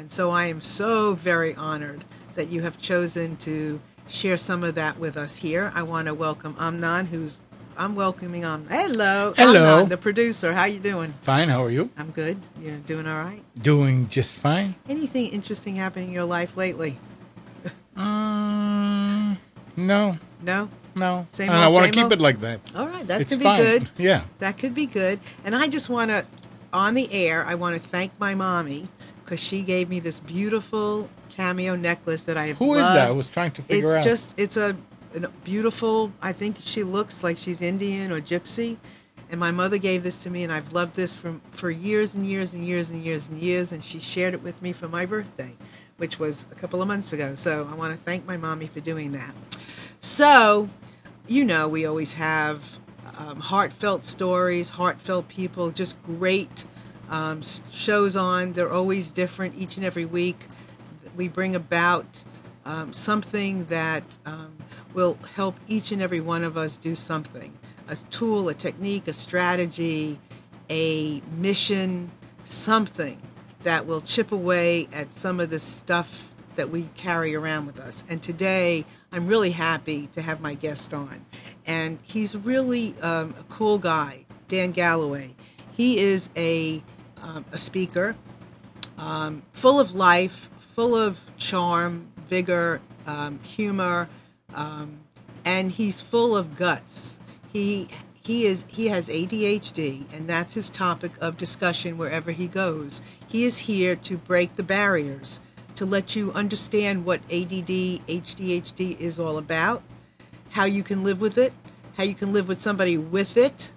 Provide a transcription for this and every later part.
And so I am so very honored that you have chosen to share some of that with us here. I want to welcome Amnon, I'm welcoming Hello. Hello. Amnon, the producer. How you doing? Fine, how are you? I'm good. You're doing all right? Doing just fine. Anything interesting happening in your life lately? No. No? No. Same and old, I want same to keep old? it like that. All right, that It's could be fine. good. Yeah. That could be good. And I just want to, on the air, I want to thank my mommy because she gave me this beautiful cameo necklace that I have Who is loved. that? I was trying to figure out. It's a beautiful, I think she looks like she's Indian or Gypsy. And my mother gave this to me, and I've loved this for years and years and years and years and years. And she shared it with me for my birthday, which was a couple of months ago. So I want to thank my mommy for doing that. So, you know, we always have heartfelt stories, heartfelt people, just great shows on. They're always different each and every week. We bring about something that will help each and every one of us do something. A tool, a technique, a strategy, a mission, something that will chip away at some of the stuff that we carry around with us. And today, I'm really happy to have my guest on. And he's really a cool guy, Dan Galloway. He is a speaker, full of life, full of charm, vigor, humor, and he's full of guts. He has ADHD, and that's his topic of discussion wherever he goes. He is here to break the barriers, to let you understand what ADD, ADHD is all about, how you can live with it, how you can live with somebody with it,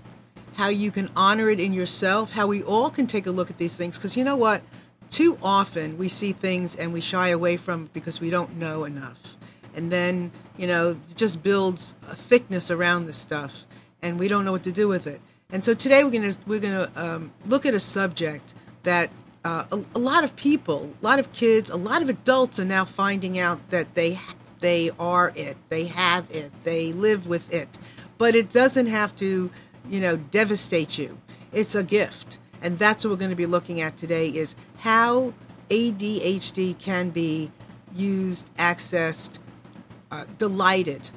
how you can honor it in yourself, how we all can take a look at these things. Because you know what? Too often we see things and we shy away from it because we don't know enough. And then, you know, it just builds a thickness around this stuff, and we don't know what to do with it. And so today we're gonna look at a subject that a lot of people, a lot of kids, a lot of adults are now finding out that they are it, they have it, they live with it, but it doesn't have to, you know, devastate you. It's a gift, and that's what we're going to be looking at today: is how ADHD can be used, accessed, delighted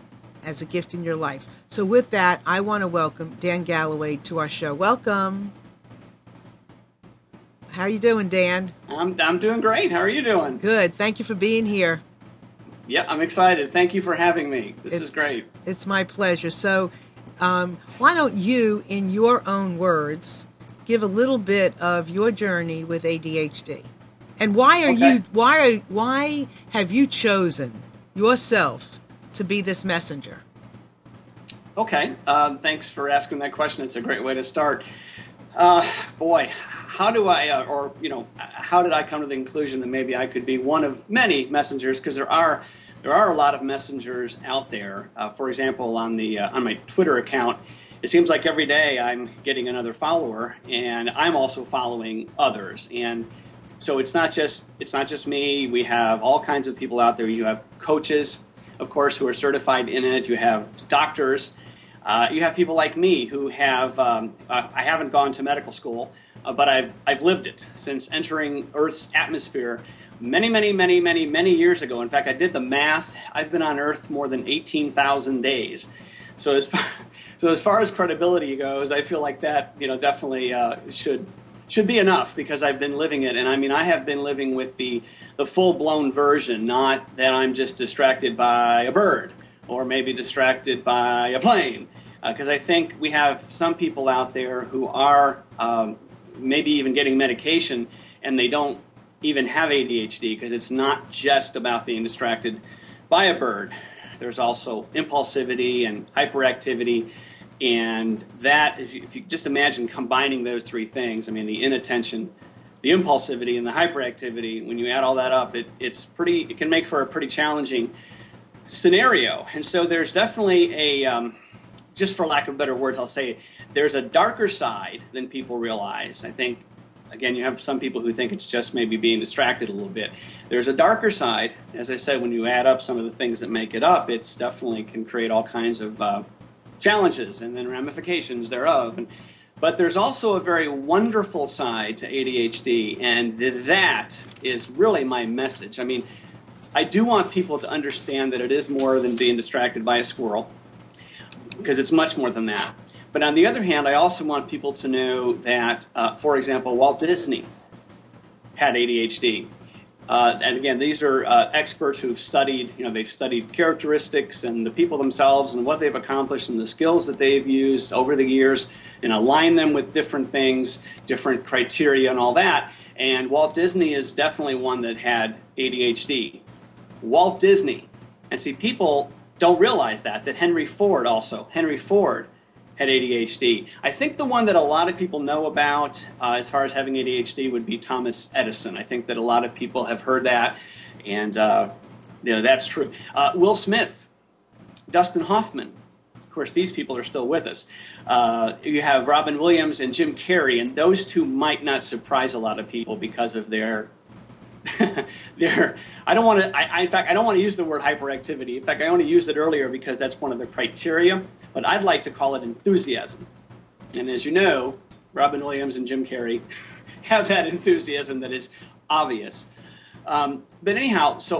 as a gift in your life. So with that, I want to welcome Dan Galloway to our show. Welcome. How you doing, Dan? I'm doing great. How are you doing? Good. Thank you for being here. Yeah, I'm excited. Thank you for having me. This is great. It's my pleasure. So why don't you, in your own words, give a little bit of your journey with ADHD? And why have you chosen yourself to be this messenger? Okay. Thanks for asking that question. It's a great way to start. Boy, how do I, how did I come to the conclusion that maybe I could be one of many messengers? Because there are a lot of messengers out there. For example, on my Twitter account, it seems like every day I'm getting another follower, and I'm also following others. And so it's not just me. We have all kinds of people out there. You have coaches, of course, who are certified in it. You have doctors. You have people like me who have. I haven't gone to medical school, but I've lived it since entering Earth's atmosphere many years ago. In fact, I did the math. I've been on Earth more than 18,000 days. So as far as credibility goes, I feel like that definitely should be enough, because I've been living it. And I mean, I have been living with the full-blown version, not that I'm just distracted by a bird or maybe distracted by a plane. Because I think we have some people out there who are maybe even getting medication, and they don't even have ADHD, because it's not just about being distracted by a bird. There's also impulsivity and hyperactivity. And that, if you just imagine combining those three things, I mean, the inattention, the impulsivity, and the hyperactivity, when you add all that up, it can make for a pretty challenging scenario. And so there's definitely just for lack of better words, I'll say there's a darker side than people realize. I think, again, you have some people who think it's just maybe being distracted a little bit. There's a darker side. As I said, when you add up some of the things that make it up, it's definitely can create all kinds of challenges and then ramifications thereof. And But there's also a very wonderful side to ADHD, and that is really my message. I mean, I do want people to understand that it is more than being distracted by a squirrel, because it's much more than that. But on the other hand, I also want people to know that, for example, Walt Disney had ADHD. And again, these are experts who've studied, they've studied characteristics and the people themselves and what they've accomplished and the skills that they've used over the years and align them with different things, different criteria and all that. And Walt Disney is definitely one that had ADHD. Walt Disney. And see, people don't realize that Henry Ford had ADHD. I think the one that a lot of people know about as far as having ADHD would be Thomas Edison. I think that a lot of people have heard that, and that's true. Will Smith, Dustin Hoffman. Of course, these people are still with us. You have Robin Williams and Jim Carrey, and those two might not surprise a lot of people because of their I don't want to. In fact, I don't want to use the word hyperactivity. In fact, I only used it earlier because that's one of the criteria. But I'd like to call it enthusiasm. And as you know, Robin Williams and Jim Carrey have that enthusiasm that is obvious. But anyhow, so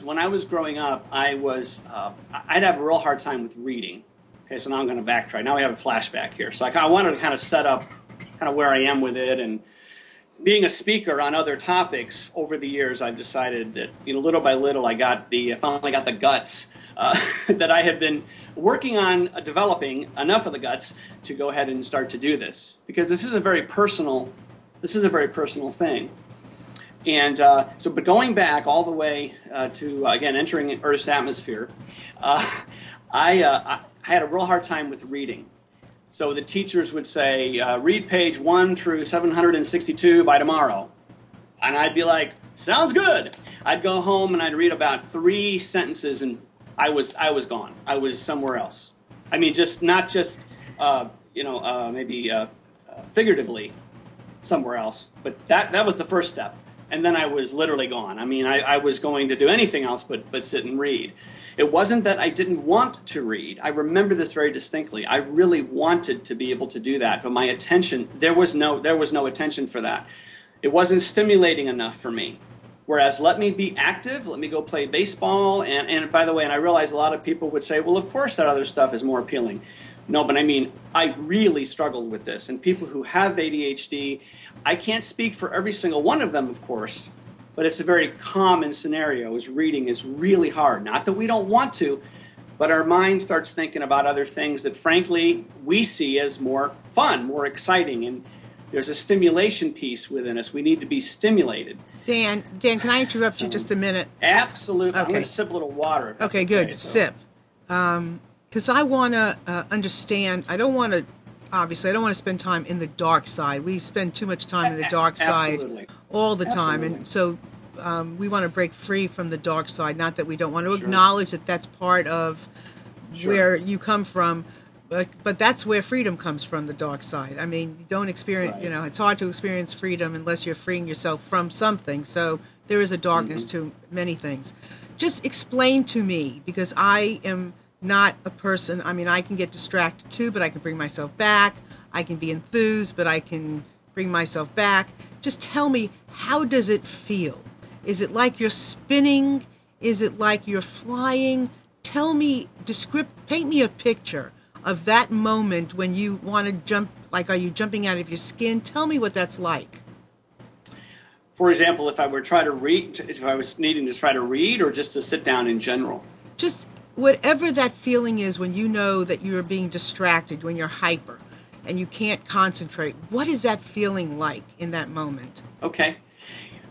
when I was growing up, I'd have a real hard time with reading. Okay, so now I'm going to backtrack. Now we have a flashback here. So I wanted to kind of set up kind of where I am with it, and being a speaker on other topics over the years, I've decided that little by little I finally got the guts that I have been working on developing enough of the guts to go ahead and start to do this, because this is a very personal thing. And but going back all the way to again entering Earth's atmosphere, I had a real hard time with reading. So the teachers would say, read page 1 through 762 by tomorrow. And I'd be like, sounds good. I'd go home and I'd read about 3 sentences and I was gone. I was somewhere else. I mean, maybe figuratively somewhere else. But that was the first step. And then I was literally gone. I mean, I was going to do anything else but sit and read. It wasn't that I didn't want to read. I remember this very distinctly. I really wanted to be able to do that, but my attention, there was no attention for that. It wasn't stimulating enough for me. Whereas let me be active, let me go play baseball, and by the way, and I realize a lot of people would say, well, of course that other stuff is more appealing. No, but I mean, I really struggled with this. And people who have ADHD, I can't speak for every single one of them, of course, but it's a very common scenario, is reading is really hard. Not that we don't want to, but our mind starts thinking about other things that, frankly, we see as more fun, more exciting, and there's a stimulation piece within us. We need to be stimulated. Dan, can I interrupt you just a minute? Absolutely. Okay. I'm going to sip a little water. If that's okay, good. Sip. Because I want to understand, I don't want to spend time in the dark side. We spend too much time in the dark side all the time. Absolutely. And so we want to break free from the dark side. Not that we don't want to Sure. acknowledge that that's part of Sure. where you come from, but that's where freedom comes from, the dark side. I mean, you don't experience, Right. it's hard to experience freedom unless you're freeing yourself from something. So there is a darkness to many things. Just explain to me, because I am not a person, I mean, I can get distracted too, but I can bring myself back. I can be enthused, but I can bring myself back. Just tell me, how does it feel? Is it like you're spinning? Is it like you're flying? Tell me, paint me a picture of that moment when you want to jump, like, are you jumping out of your skin? Tell me what that's like. For example, if I were trying to read, if I was needing to try to read, or just to sit down in general? Just whatever that feeling is when you know that you're being distracted, when you're hyper and you can't concentrate. What is that feeling like in that moment? Okay.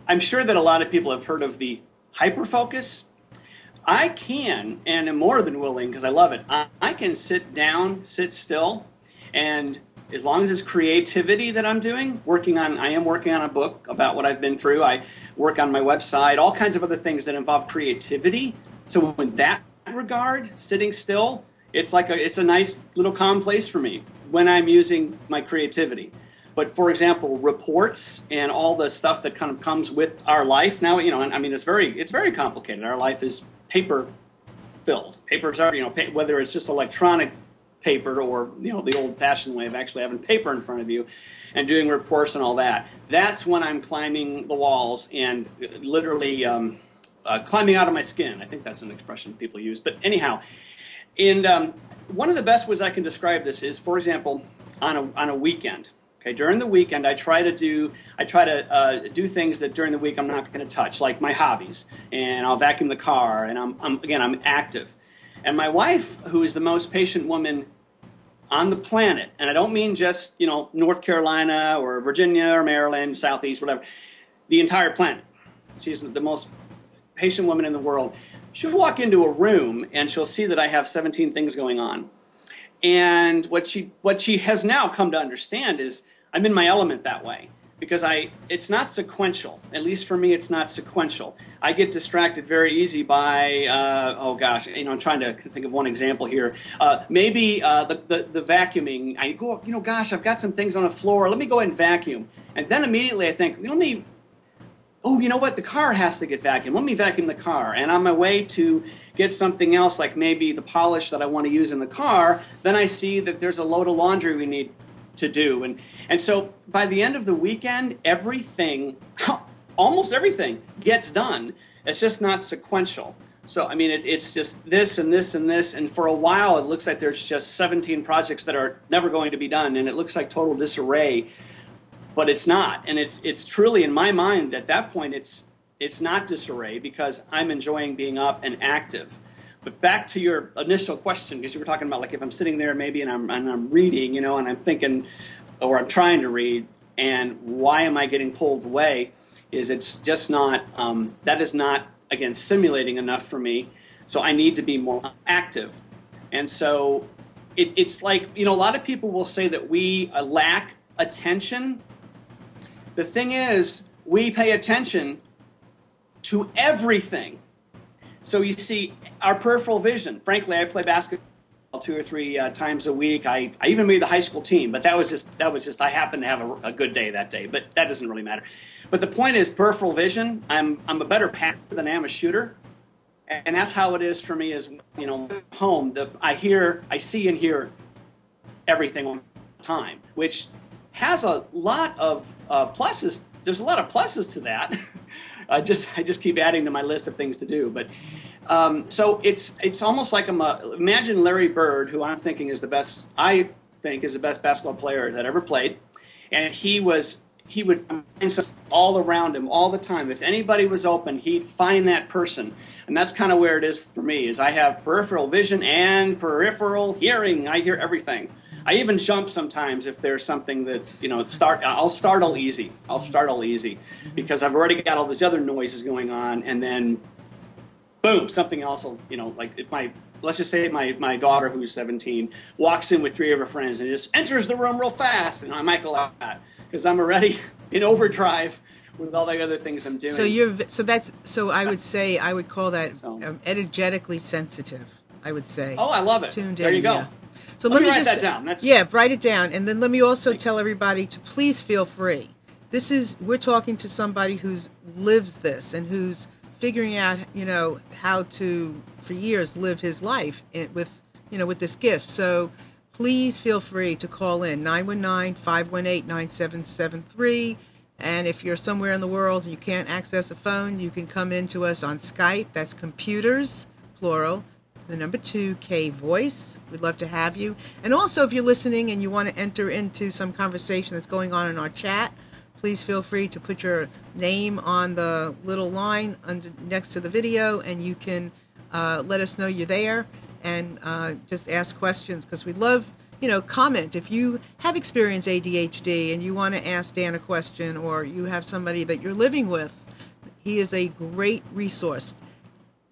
I'm sure that a lot of people have heard of the hyperfocus. I can, and am more than willing, because I love it, I can sit down, sit still, and as long as it's creativity that I'm doing, I am working on a book about what I've been through. I work on my website, all kinds of other things that involve creativity. So in that regard, sitting still, it's a nice little calm place for me when I'm using my creativity. But for example, reports and all the stuff that kind of comes with our life now, I mean, it's very complicated. Our life is paper filled. Papers are, whether it's just electronic paper, or the old-fashioned way of actually having paper in front of you and doing reports and all that. That's when I'm climbing the walls and literally climbing out of my skin. I think that's an expression people use. But anyhow, and one of the best ways I can describe this is, for example, on a weekend. Okay, during the weekend, I try to do things that during the week I'm not going to touch, like my hobbies, and I'll vacuum the car, and I'm active. And my wife, who is the most patient woman on the planet, and I don't mean just North Carolina or Virginia or Maryland, Southeast, whatever, the entire planet. She's the most patient woman in the world. She'll walk into a room and she'll see that I have 17 things going on. And what she has now come to understand is I'm in my element that way, because it's not sequential. At least for me, it's not sequential. I get distracted very easy by I'm trying to think of one example here. Maybe the vacuuming. I go, gosh, I've got some things on the floor. Let me go ahead and vacuum. And then immediately I think, you know what? The car has to get vacuumed. Let me vacuum the car. And on my way to get something else, like maybe the polish that I want to use in the car, then I see that there's a load of laundry we need to do. And so by the end of the weekend, almost everything gets done. It's just not sequential. So, I mean, it's just this and this and this. And for a while, it looks like there's just 17 projects that are never going to be done. And it looks like total disarray. But it's not, and it's truly, in my mind, at that point, it's not disarray, because I'm enjoying being up and active. But back to your initial question, because you were talking about, like, if I'm sitting there maybe and I'm reading, and I'm thinking, or I'm trying to read, and why am I getting pulled away? It's just not, that is not, again, stimulating enough for me. So I need to be more active. And so it's like, a lot of people will say that we lack attention. The thing is, we pay attention to everything. So you see, our peripheral vision. Frankly, I play basketball 2 or 3 times a week. I even made the high school team, but that was just I happened to have a good day that day. But that doesn't really matter. But the point is, peripheral vision. I'm a better passer than I am a shooter, and that's how it is for me. Is home. I see and hear everything all the time, which has a lot of pluses. There's a lot of pluses to that. I just keep adding to my list of things to do. But so it's almost like imagine Larry Bird, who I think is the best basketball player that ever played, and he would find something all around him all the time. If anybody was open, he'd find that person. And that's kind of where it is for me, is I have peripheral vision and peripheral hearing. I hear everything. I even jump sometimes if there's something that, I'll startle easy. Because I've already got all these other noises going on, and then, boom, something else will, like if let's just say my daughter, who's 17, walks in with 3 of her friends and just enters the room real fast, and I might go out because I'm already in overdrive with all the other things I'm doing. So I would say, I would call that energetically sensitive, I would say. Oh, I love it. Tuned there in, you go. Yeah. So let me write that down. Write it down. And then let me also tell everybody to please feel free. We're talking to somebody who's lives this and who's figuring out, how to, for years, live his life with this gift. So please feel free to call in 919-518-9773. And if you're somewhere in the world and you can't access a phone, you can come in to us on Skype. That's computers, plural. The number 2, K Voice. We'd love to have you. And also, if you're listening and you want to enter into some conversation that's going on in our chat, please feel free to put your name on the little line next to the video, and you can let us know you're there and just ask questions, because we'd love, comment. If you have experienced ADHD and you want to ask Dan a question, or you have somebody that you're living with, he is a great resource.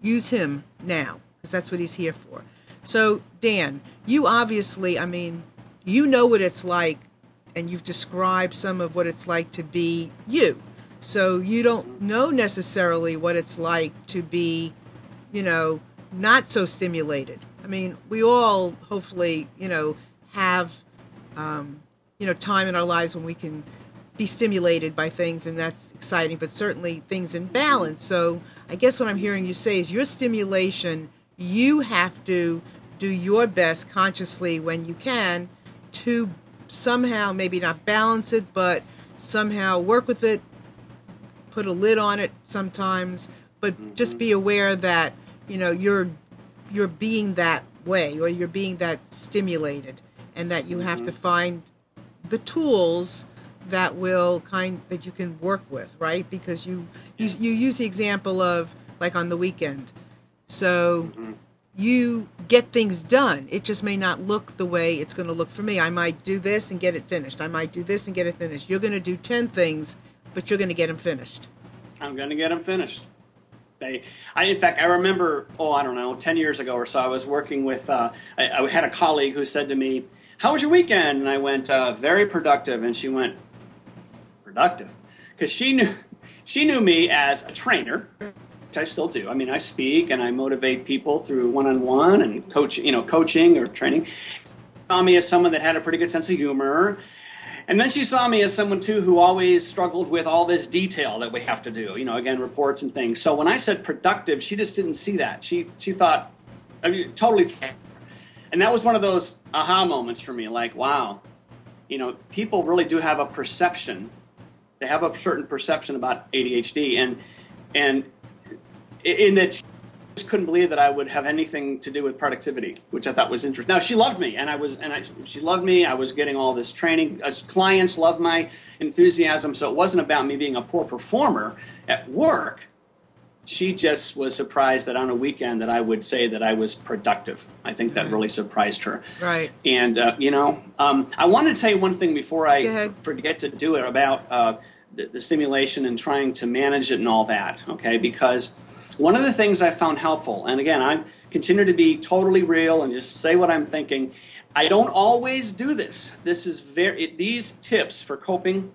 Use him now, because that's what he's here for. So, Dan, you obviously, you know what it's like, and you've described some of what it's like to be you. So you don't know necessarily what it's like to be, not so stimulated. We all hopefully, have, time in our lives when we can be stimulated by things, and that's exciting, but certainly things in balance. So I guess what I'm hearing you say is your stimulation, you have to do your best consciously when you can to somehow maybe not balance it, but somehow work with it, put a lid on it sometimes, but just be aware that, you know, you're being that way, or you're being that stimulated, and that you have to find the tools that that you can work with, right? Because you use the example of like on the weekend. So you get things done. It just may not look the way it's going to look for me. I might do this and get it finished. I might do this and get it finished. You're going to do 10 things, but you're going to get them finished. I'm going to get them finished. In fact, I remember, I don't know, 10 years ago or so, I was working with, I had a colleague who said to me, "How was your weekend?" And I went, "Very productive." And she went, "Productive?" Because she knew me as a trainer, which I still do. I mean, I speak and I motivate people through one-on-one and coaching or training. She saw me as someone that had a pretty good sense of humor. And then she saw me as someone, too, who always struggled with all this detail that we have to do, again, reports and things. So when I said productive, she just didn't see that. She thought, totally. And that was one of those aha moments for me, like, wow, people really do have a perception. They have a certain perception about ADHD. And in that she just couldn't believe that I would have anything to do with productivity, which I thought was interesting. Now, she loved me, she loved me. I was getting all this training. Clients loved my enthusiasm, so it wasn't about me being a poor performer at work. She just was surprised that on a weekend that I would say that I was productive. I think that really surprised her. Right. And, I wanted to tell you one thing before I forget to do it about the stimulation and trying to manage it and all that, okay? Because one of the things I found helpful, and again, I continue to be totally real and just say what I'm thinking. I don't always do this. These tips for coping,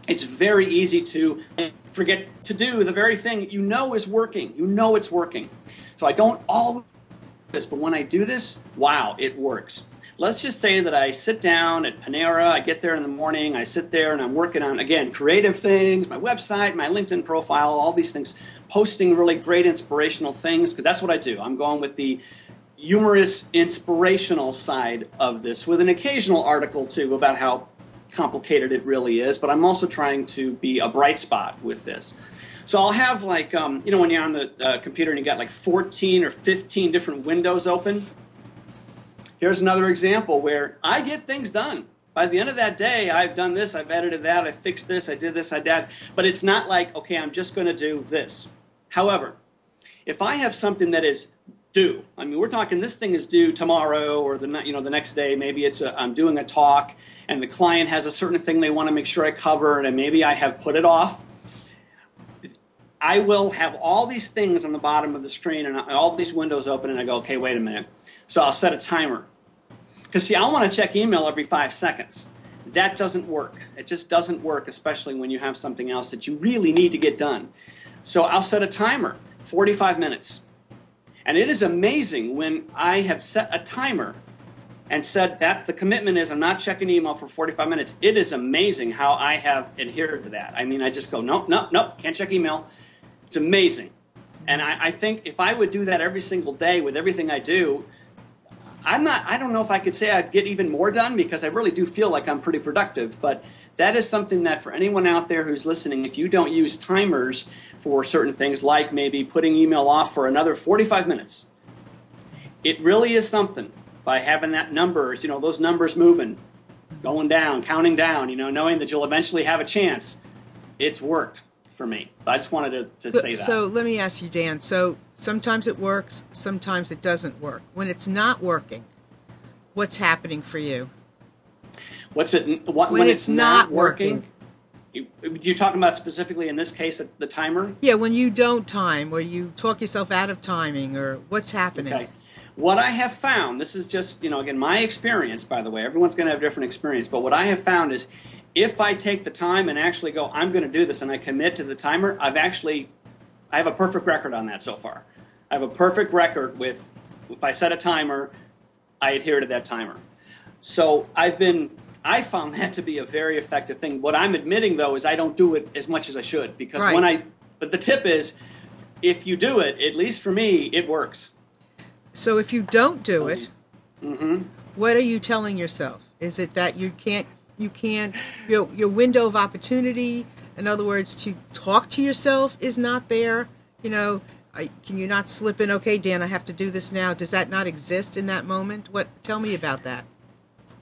it's very easy to forget to do the very thing is working. It's working. So I don't always do this, but when I do this, wow, it works. Let's just say that I sit down at Panera, I get there in the morning, I sit there and I'm working on, again, creative things, my website, my LinkedIn profile, all these things, posting really great inspirational things, because that's what I do. I'm going with the humorous, inspirational side of this, with an occasional article, too, about how complicated it really is, but I'm also trying to be a bright spot with this. So I'll have like, when you're on the computer and you got like 14 or 15 different windows open. Here's another example where I get things done. By the end of that day, I've done this, I've edited that, I fixed this, I did this, I did that. But it's not like, okay, I'm just going to do this. However, if I have something that is due, I mean, we're talking this thing is due tomorrow or the next day. Maybe I'm doing a talk and the client has a certain thing they want to make sure I cover, and maybe I have put it off. I will have all these things on the bottom of the screen and all these windows open, and I go, okay, wait a minute. So I'll set a timer. Because, see, I want to check email every 5 seconds. That doesn't work. It just doesn't work, especially when you have something else that you really need to get done. So I'll set a timer, 45 minutes. And it is amazing when I have set a timer and said that the commitment is I'm not checking email for 45 minutes. It is amazing how I have adhered to that. I mean, I just go, nope, can't check email. It's amazing. And I think if I would do that every single day with everything I do, I don't know if I could say I'd get even more done, because I really do feel like I'm pretty productive. But that is something that for anyone out there who's listening, if you don't use timers for certain things, like maybe putting email off for another 45 minutes, it really is something by having that numbers, those numbers moving, going down, counting down, knowing that you'll eventually have a chance. It's worked for me. So I just wanted to say that. So let me ask you, Dan. So sometimes it works, sometimes it doesn't work. When it's not working, what's happening for you? When it's not working? You're talking about specifically in this case the timer? Yeah, when you don't time, or you talk yourself out of timing, or what's happening? Okay. What I have found, this is just, again, my experience, by the way. Everyone's going to have a different experience. But what I have found is if I take the time and actually go, I'm going to do this, and I commit to the timer, I have a perfect record on that so far. I have a perfect record with, if I set a timer, I adhere to that timer. So I found that to be a very effective thing. What I'm admitting, though, is I don't do it as much as I should. Because but the tip is, if you do it, at least for me, it works. So if you don't do it, Mm-hmm. What are you telling yourself? Is it that you can't, your window of opportunity, in other words, to talk to yourself is not there? You know, can you not slip in, okay, Dan, I have to do this now? Does that not exist in that moment? Tell me about that.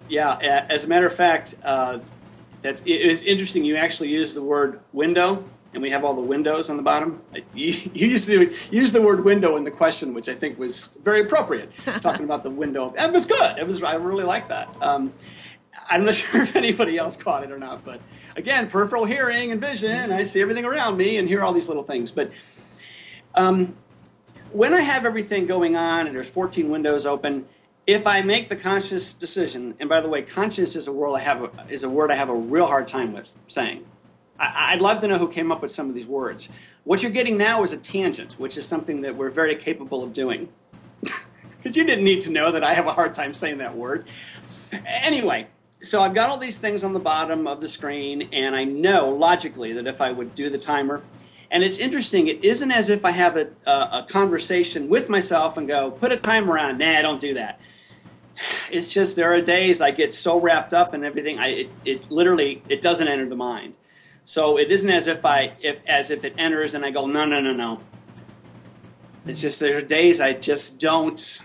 Yeah, as a matter of fact, it is interesting. You actually use the word window, and we have all the windows on the bottom. You used the word window in the question, which I think was very appropriate, talking about the window. It was good. I really liked that. I'm not sure if anybody else caught it or not, but again, peripheral hearing and vision, I see everything around me and hear all these little things. But when I have everything going on and there's 14 windows open, if I make the conscious decision, and by the way, conscious is a word I have a real hard time with saying. I'd love to know who came up with some of these words. What you're getting now is a tangent, which is something that we're very capable of doing. Because you didn't need to know that I have a hard time saying that word. Anyway, so I've got all these things on the bottom of the screen, and I know logically that if I would do the timer, and it's interesting, it isn't as if I have a conversation with myself and go, put a timer on. Nah, don't do that. It's just there are days I get so wrapped up in everything, it literally doesn't enter the mind. So it isn't as if it enters and I go, no. It's just there are days I just don't.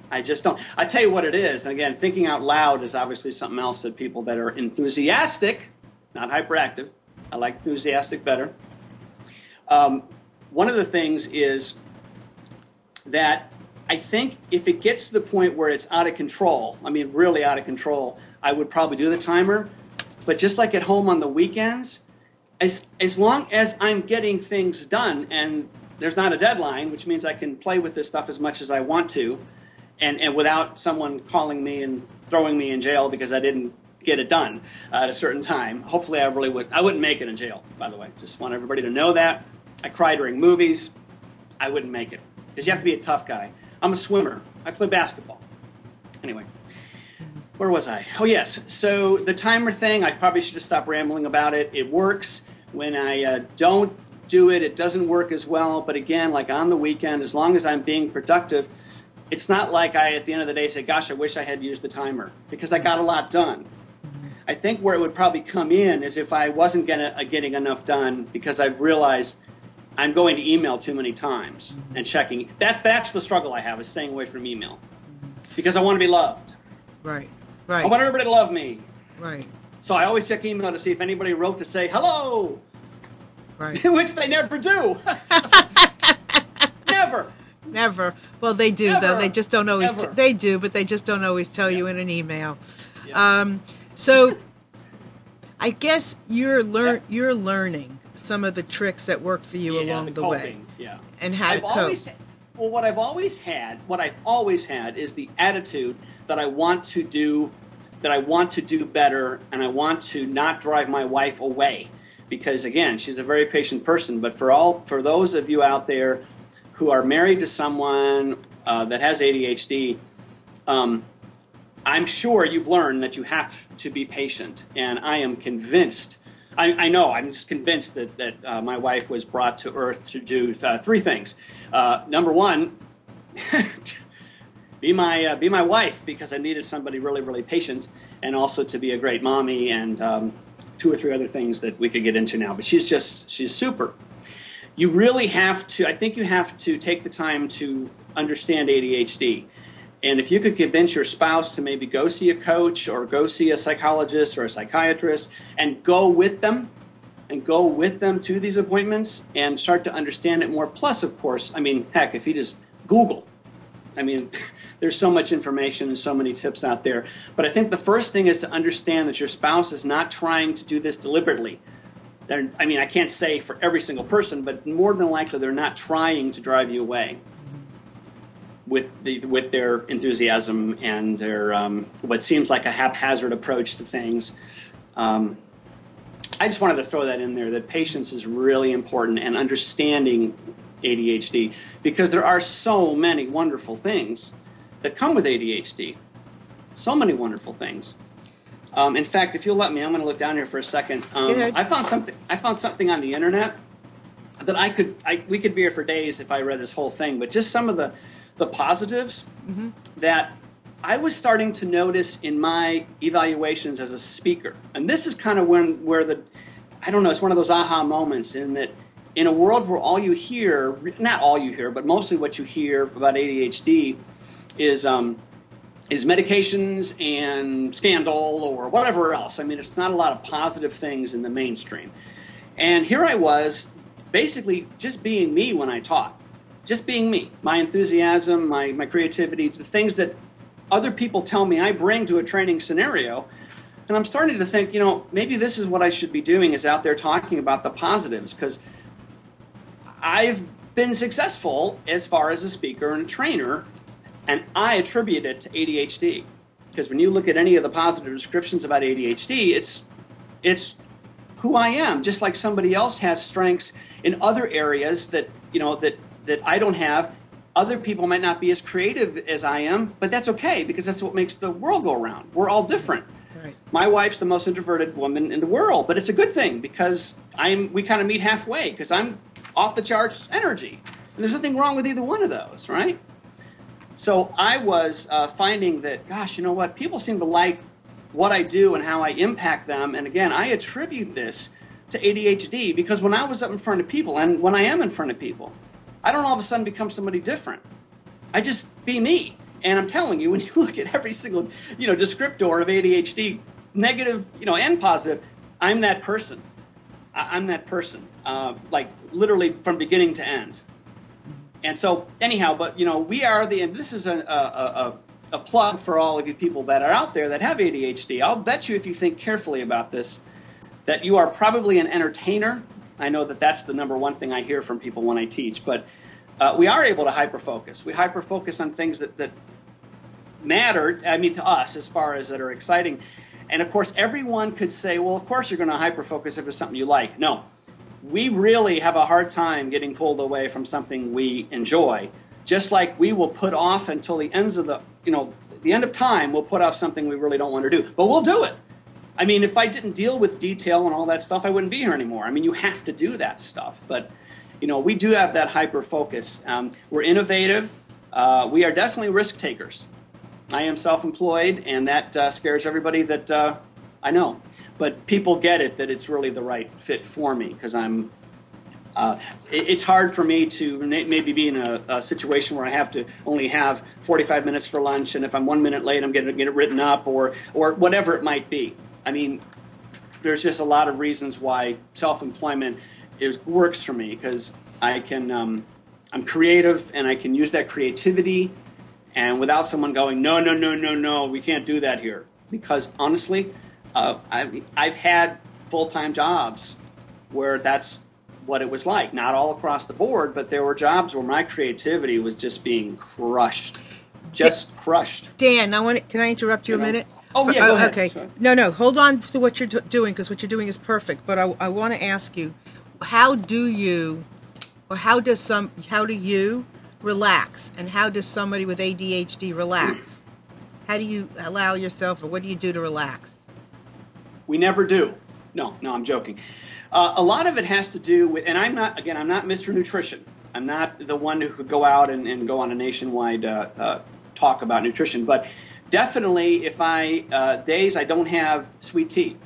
I tell you what it is. And again, thinking out loud is obviously something else that people that are enthusiastic, not hyperactive. I like enthusiastic better. One of the things is that I think if it gets to the point where it's out of control, I mean really out of control, I would probably do the timer. But just like at home on the weekends, as long as I'm getting things done and there's not a deadline, which means I can play with this stuff as much as I want to, and without someone calling me and throwing me in jail because I didn't get it done at a certain time. Hopefully I wouldn't make it in jail, by the way. Just want everybody to know that. I cry during movies. I wouldn't make it because you have to be a tough guy. I'm a swimmer. I play basketball. Anyway, where was I? Oh, yes. So the timer thing, I probably should have stopped rambling about it. It works. When I don't do it, it doesn't work as well. But again, like on the weekend, as long as I'm being productive, it's not like I, at the end of the day, say, gosh, I wish I had used the timer because I got a lot done. I think where it would probably come in is if I wasn't getting enough done because I've realized I'm going to email too many times and checking. That's the struggle I have, is staying away from email because I want to be loved. Right. I want everybody to love me. Right. So I always check email to see if anybody wrote to say hello. Right. Which they never do. Never. Well, they do, though. They just don't always. They do, but they just don't always tell you in an email. Yeah. So I guess you're learning some of the tricks that work for you along the way. Yeah. And how to cope. What I've always had is the attitude that I want to do better, and I want to not drive my wife away. Because again, she's a very patient person. But for those of you out there who are married to someone that has ADHD, I'm sure you've learned that you have to be patient. And I am convinced. I'm just convinced that my wife was brought to earth to do three things. Number one, be my wife, because I needed somebody really, really patient, and also to be a great mommy, and two or three other things that we could get into now. But she's super. You really have to, I think you have to take the time to understand ADHD. And if you could convince your spouse to maybe go see a coach or go see a psychologist or a psychiatrist and go with them to these appointments and start to understand it more. Plus, of course, I mean, heck, if you just Google, I mean, there's so much information and so many tips out there. But I think the first thing is to understand that your spouse is not trying to do this deliberately. I mean, I can't say for every single person, but more than likely they're not trying to drive you away with their enthusiasm and their what seems like a haphazard approach to things. I just wanted to throw that in there, that patience is really important, and understanding ADHD, because there are so many wonderful things that come with ADHD. So many wonderful things. In fact, if you'll let me, I'm going to look down here for a second. I found something on the internet that we could be here for days if I read this whole thing, but just some of the positives that I was starting to notice in my evaluations as a speaker, and this is kind of I don't know, it's one of those aha moments in that in a world where all you hear, not all you hear, but mostly what you hear about ADHD is medications and scandal or whatever else. I mean, it's not a lot of positive things in the mainstream. And here I was, basically just being me when I taught. Just being me. My enthusiasm, my creativity, the things that other people tell me I bring to a training scenario. And I'm starting to think, maybe this is what I should be doing, is out there talking about the positives, because I've been successful as far as a speaker and a trainer, and I attribute it to ADHD. Because when you look at any of the positive descriptions about ADHD, it's who I am. Just like somebody else has strengths in other areas that I don't have. Other people might not be as creative as I am, but that's okay, because that's what makes the world go around. We're all different. Right. My wife's the most introverted woman in the world, but it's a good thing, because we kind of meet halfway, because I'm off the charts energy. And there's nothing wrong with either one of those, right? So I was finding that, gosh, you know what? People seem to like what I do and how I impact them. And again, I attribute this to ADHD, because when I was up in front of people, and when I am in front of people, I don't all of a sudden become somebody different. I just be me. And I'm telling you, when you look at every single, descriptor of ADHD, negative, and positive, I'm that person. I'm that person, like literally from beginning to end. And so, anyhow, but we are and this is a plug for all of you people that are out there that have ADHD. I'll bet you, if you think carefully about this, that you are probably an entertainer. I know that that's the number one thing I hear from people when I teach, but we are able to hyper-focus. We hyper-focus on things that matter, to us, as far as that are exciting. And of course, everyone could say, well, of course you're going to hyper-focus if it's something you like. No, we really have a hard time getting pulled away from something we enjoy. Just like we will put off until the ends of the end of time, we'll put off something we really don't want to do. But we'll do it. If I didn't deal with detail and all that stuff, I wouldn't be here anymore. You have to do that stuff. But, we do have that hyper-focus. We're innovative. We are definitely risk takers. I am self-employed, and that scares everybody that I know. But people get it, that it's really the right fit for me, because it's hard for me to maybe be in a situation where I have to only have 45 minutes for lunch, and if I'm 1 minute late, I'm going to get it written up, or whatever it might be. There's just a lot of reasons why self-employment works for me, because I'm creative, and I can use that creativity, and without someone going, no, we can't do that here. Because honestly, I've had full-time jobs where that's what it was like. Not all across the board, but there were jobs where my creativity was just being crushed. Crushed. Dan, can I interrupt you a minute? Oh, yeah, go ahead. Okay. Sorry. No, hold on to what you're doing, because what you're doing is perfect. But I want to ask you, how do you relax, and how does somebody with ADHD relax? How do you allow yourself, or what do you do to relax? We never do. No, I'm joking. A lot of it has to do with, and I'm not Mr. Nutrition. I'm not the one who could go out and go on a nationwide talk about nutrition, but definitely if days I don't have sweet tea,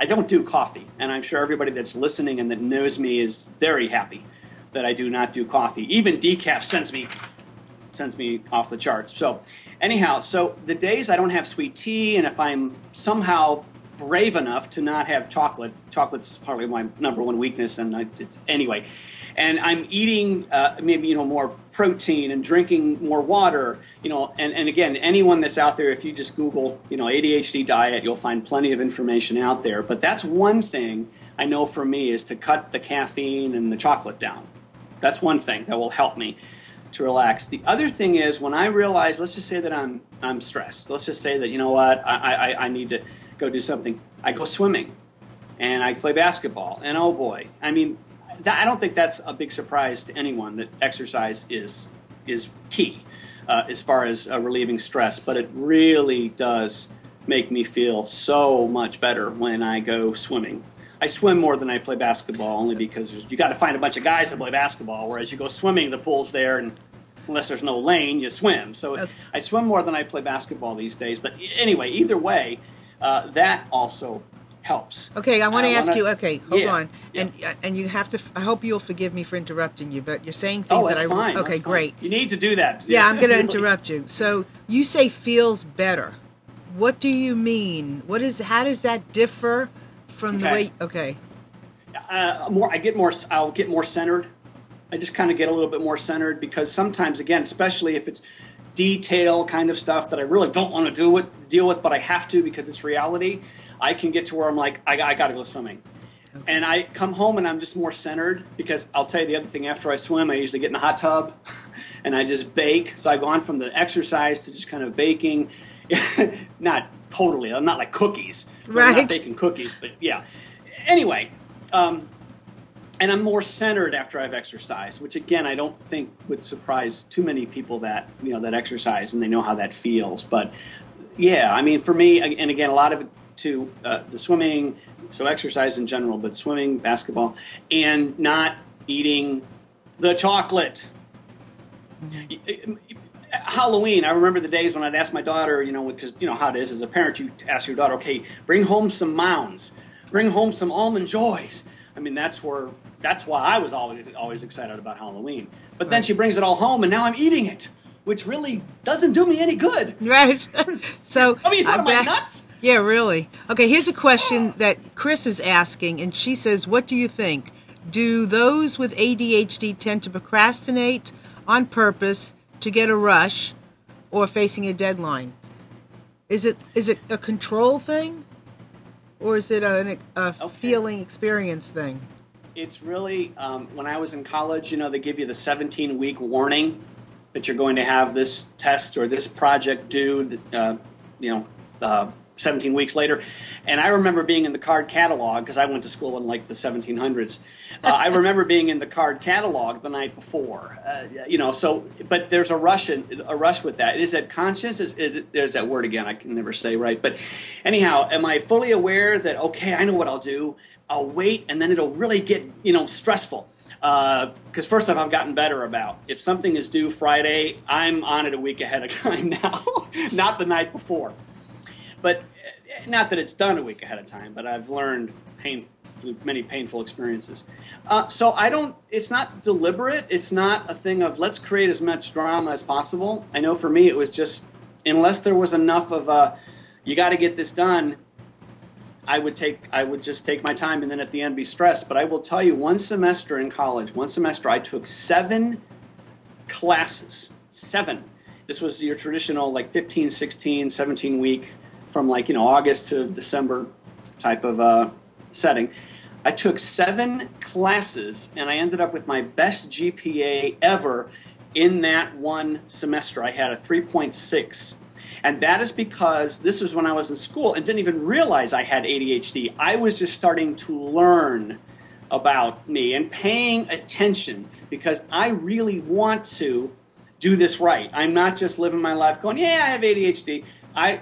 I don't do coffee, and I'm sure everybody that's listening and that knows me is very happy that I do not do coffee. Even decaf sends me off the charts. So anyhow, so the days I don't have sweet tea, and if I'm somehow brave enough to not have chocolate's probably my number one weakness, and anyway, and I'm eating maybe more protein and drinking more water, and again, anyone that's out there, if you just Google ADHD diet, you'll find plenty of information out there. But that's one thing I know for me, is to cut the caffeine and the chocolate down. That's one thing that will help me to relax. The other thing is, when I realize, let's just say that I'm stressed. Let's just say that, I need to go do something. I go swimming, and I play basketball. And oh boy, I don't think that's a big surprise to anyone, that exercise is key as far as relieving stress. But it really does make me feel so much better when I go swimming. I swim more than I play basketball, only because you got to find a bunch of guys to play basketball, whereas you go swimming, the pool's there, and unless there's no lane, you swim. So Okay. I swim more than I play basketball these days. But anyway, either way, that also helps. Okay, I want to ask you. Okay, hold on, Yeah. and you have to. I hope you'll forgive me for interrupting you, but you're saying things that's that I. fine. Okay, That's fine. great. You need to do that. Yeah, I'm going to Really. interrupt you. So you say feels better. What do you mean? How does that differ from the way? Okay. I'll get more centered. I just kind of get a little bit more centered because sometimes, again, especially if it's detail kind of stuff that I really don't want to deal with, but I have to because it's reality, I can get to where I'm like, I got to go swimming. Okay. And I come home and I'm just more centered because I'll tell you the other thing, after I swim, I usually get in the hot tub and I just bake. So I've gone from the exercise to just kind of baking. Not totally, I'm not like cookies. Right. I'm not baking cookies, but yeah. Anyway, and I'm more centered after I've exercised, which again I don't think would surprise too many people that that exercise and they know how that feels. But yeah, I mean for me, and again a lot of it too, the swimming, so exercise in general, but swimming, basketball, and not eating the chocolate. Halloween, I remember the days when I'd ask my daughter, because how it is as a parent, you ask your daughter, okay, bring home some Mounds, bring home some Almond Joys. I mean, that's why I was always excited about Halloween. But then she brings it all home, and now I'm eating it, which really doesn't do me any good. Right. So I mean, what am I, nuts? Yeah, really. Okay, here's a question that Chris is asking, and she says, what do you think? Do those with ADHD tend to procrastinate on purpose to get a rush or facing a deadline? Is it a control thing? Or is it a feeling experience thing? It's really, when I was in college, they give you the 17-week warning that you're going to have this test or this project due, 17 weeks later. And I remember being in the card catalog, because I went to school in like the 1700s. I remember being in the card catalog the night before. But there's a rush with that. Is that conscious? There's that word again I can never say right. But anyhow, am I fully aware that, okay, I know what I'll do. I'll wait, and then it'll really get, stressful. Because first off, I've gotten better about if something is due Friday, I'm on it a week ahead of time now, not the night before. But not that it's done a week ahead of time, but I've learned through many painful experiences. So it's not deliberate. It's not a thing of let's create as much drama as possible. I know for me it was just, unless there was enough of you got to get this done, I would just take my time and then at the end be stressed. But I will tell you, one semester in college, I took 7 classes. 7. This was your traditional like 15, 16, 17 week from August to December type of setting. I took 7 classes and I ended up with my best GPA ever in that one semester. I had a 3.6. And that is because this was when I was in school and didn't even realize I had ADHD. I was just starting to learn about me and paying attention because I really want to do this right. I'm not just living my life going, yeah, I have ADHD. I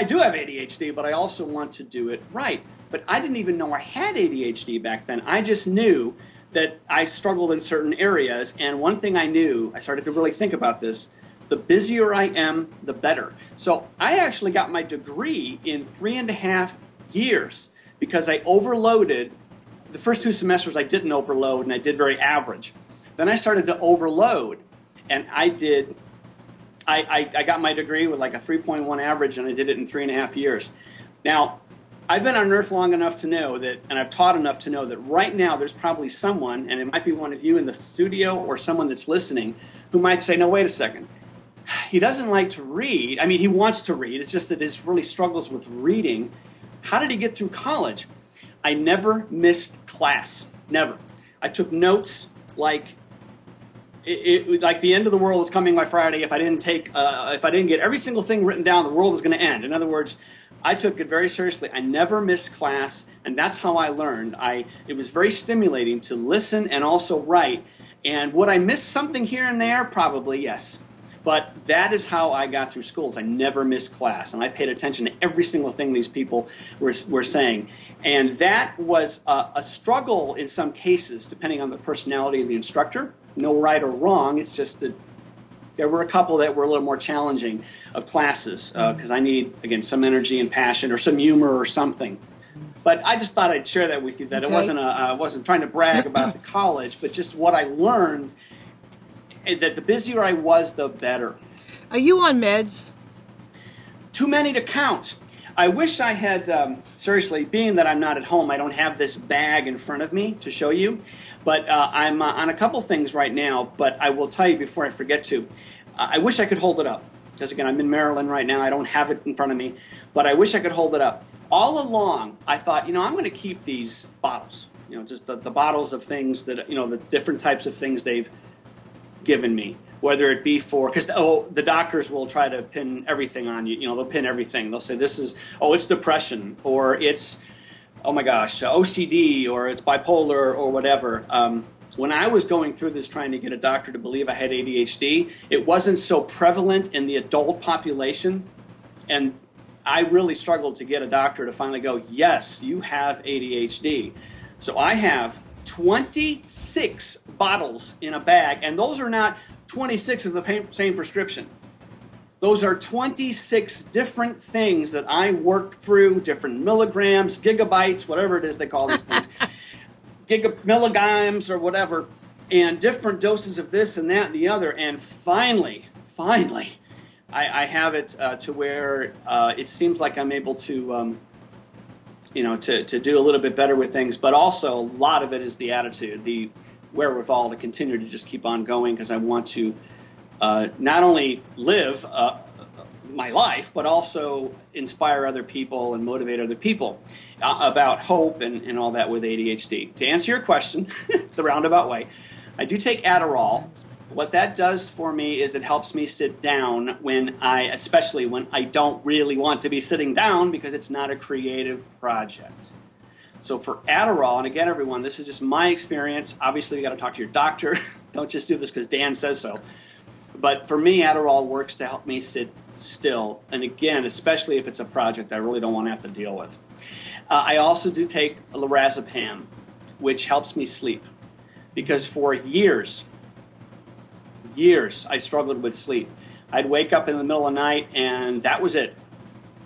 do have ADHD, but I also want to do it right. But I didn't even know I had ADHD back then. I just knew that I struggled in certain areas. And one thing I knew, I started to really think about this, the busier I am, the better. So I actually got my degree in 3.5 years because I overloaded. The first 2 semesters I didn't overload and I did very average. Then I started to overload and I got my degree with like a 3.1 average and I did it in 3.5 years. Now, I've been on earth long enough to know that, and I've taught enough to know that right now there's probably someone, and it might be one of you in the studio or someone that's listening, who might say, no, wait a second. He doesn't like to read. I mean, he wants to read. It's just that he really struggles with reading. How did he get through college? I never missed class. Never. I took notes like like the end of the world was coming by Friday. If I didn't get every single thing written down, the world was going to end. In other words, I took it very seriously. I never missed class, and that's how I learned. It was very stimulating to listen and also write. And would I miss something here and there? Probably, yes. But that is how I got through schools. I never missed class, and I paid attention to every single thing these people were saying. And that was a struggle in some cases, depending on the personality of the instructor. No right or wrong. It's just that you There were a couple that were a little more challenging of classes because I need, again, some energy and passion or some humor or something. But I just thought I'd share that with you, that Okay. I wasn't trying to brag about the college, but just what I learned, that the busier I was, the better. Are you on meds? Too many to count. I wish I had, seriously, being that I'm not at home, I don't have this bag in front of me to show you. But I'm on a couple things right now, but I will tell you before I forget to, I wish I could hold it up. Because again, I'm in Maryland right now, I don't have it in front of me, but I wish I could hold it up. All along, I thought, I'm going to keep these bottles, just the bottles of things that, the different types of things they've given me. Whether it be for, because the doctors will try to pin everything on you. They'll pin everything. They'll say this is, it's depression, or it's, oh my gosh, OCD, or it's bipolar, or whatever. When I was going through this trying to get a doctor to believe I had ADHD, it wasn't so prevalent in the adult population, and I really struggled to get a doctor to finally go, yes, you have ADHD. So I have 26 bottles in a bag, and those are not 26 of the same prescription. Those are 26 different things that I worked through, different milligrams, gigabytes, whatever it is they call these things, milligrams or whatever, and different doses of this and that and the other. And finally, I have it to where it seems like I'm able to, to do a little bit better with things. But also, a lot of it is the attitude, the wherewithal to continue to just keep on going, because I want to not only live my life, but also inspire other people and motivate other people about hope and all that with ADHD. To answer your question, the roundabout way, I do take Adderall. What that does for me is it helps me sit down especially when I don't really want to be sitting down because it's not a creative project. So for Adderall, and again, everyone, this is just my experience. Obviously, you got to talk to your doctor. Don't just do this because Dan says so. But for me, Adderall works to help me sit still. And again, especially if it's a project I really don't want to have to deal with. I also do take lorazepam, which helps me sleep. Because for years, I struggled with sleep. I'd wake up in the middle of the night, and that was it.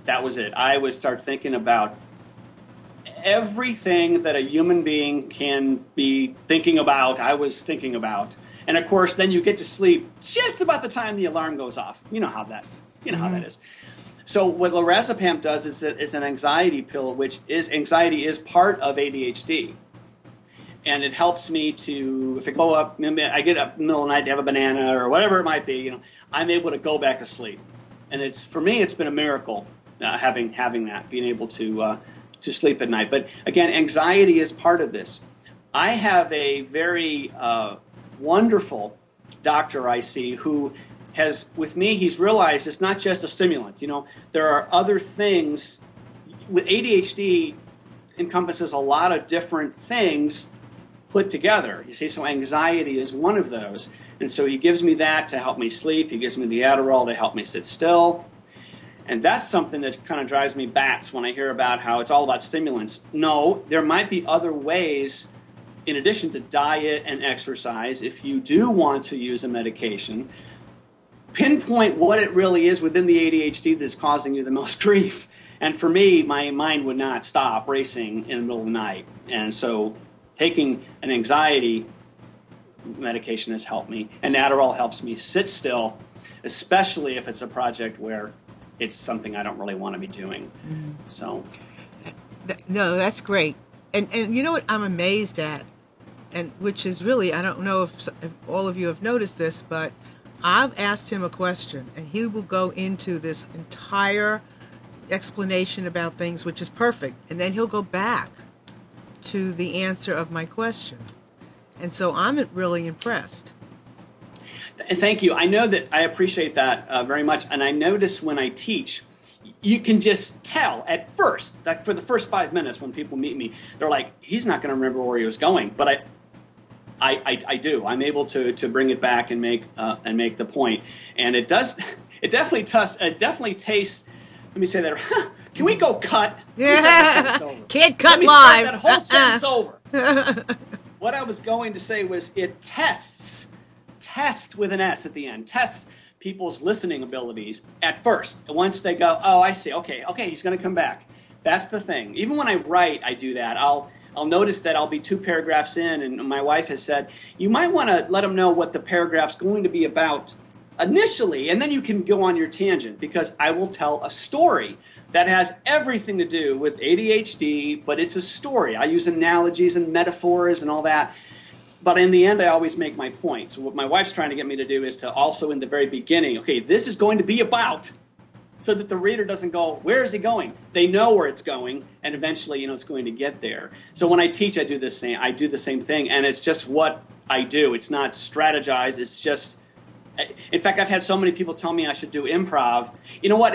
I would start thinking about everything that a human being can be thinking about, I was thinking about. And of course, then you get to sleep just about the time the alarm goes off. You know how that is. So what lorazepam does is it's an anxiety pill, which is anxiety is part of ADHD. And it helps me to, if I go up, I get up in the middle of the night to have a banana or whatever it might be, I'm able to go back to sleep. And for me, it's been a miracle having that, being able to sleep at night. But again, anxiety is part of this. I have a very wonderful doctor I see who has, with me, he's realized it's not just a stimulant. There are other things. With ADHD encompasses a lot of different things put together. You see, so anxiety is one of those. And so he gives me that to help me sleep. He gives me the Adderall to help me sit still. And that's something that kind of drives me bats when I hear about how it's all about stimulants. No, there might be other ways, in addition to diet and exercise, if you do want to use a medication, pinpoint what it really is within the ADHD that's causing you the most grief. And for me, my mind would not stop racing in the middle of the night. And so taking an anxiety medication has helped me, and Adderall helps me sit still, especially if it's a project where it's something I don't really want to be doing. So, no, that's great. And you know what I'm amazed at, and which is really, I don't know if all of you have noticed this, but I've asked him a question, and he will go into this entire explanation about things, which is perfect, and then he'll go back to the answer of my question. And so I'm really impressed. Thank you. I know that I appreciate that very much. And I notice when I teach, you can just tell at first, like for the first 5 minutes when people meet me, they're like, he's not going to remember where he was going. But I do. I'm able to bring it back and make the point. And it definitely tastes, let me say that. Can we go cut? Yeah. Can't cut live. Let me start that whole sentence over. What I was going to say was it tests with an S at the end, tests people's listening abilities at first. Once they go, oh, I see, okay, he's going to come back. That's the thing. Even when I write, I do that. I'll notice that I'll be 2 paragraphs in, and my wife has said, you might want to let them know what the paragraph's going to be about initially, and then you can go on your tangent, because I will tell a story that has everything to do with ADHD, but it's a story. I use analogies and metaphors and all that. But in the end, I always make my point. So what my wife's trying to get me to do is to also in the very beginning, okay, this is going to be about, so that the reader doesn't go, where is he going? They know where it's going, and eventually, it's going to get there. So when I teach, I do the same thing, and it's just what I do. It's not strategized. It's just, in fact, I've had so many people tell me I should do improv. You know what?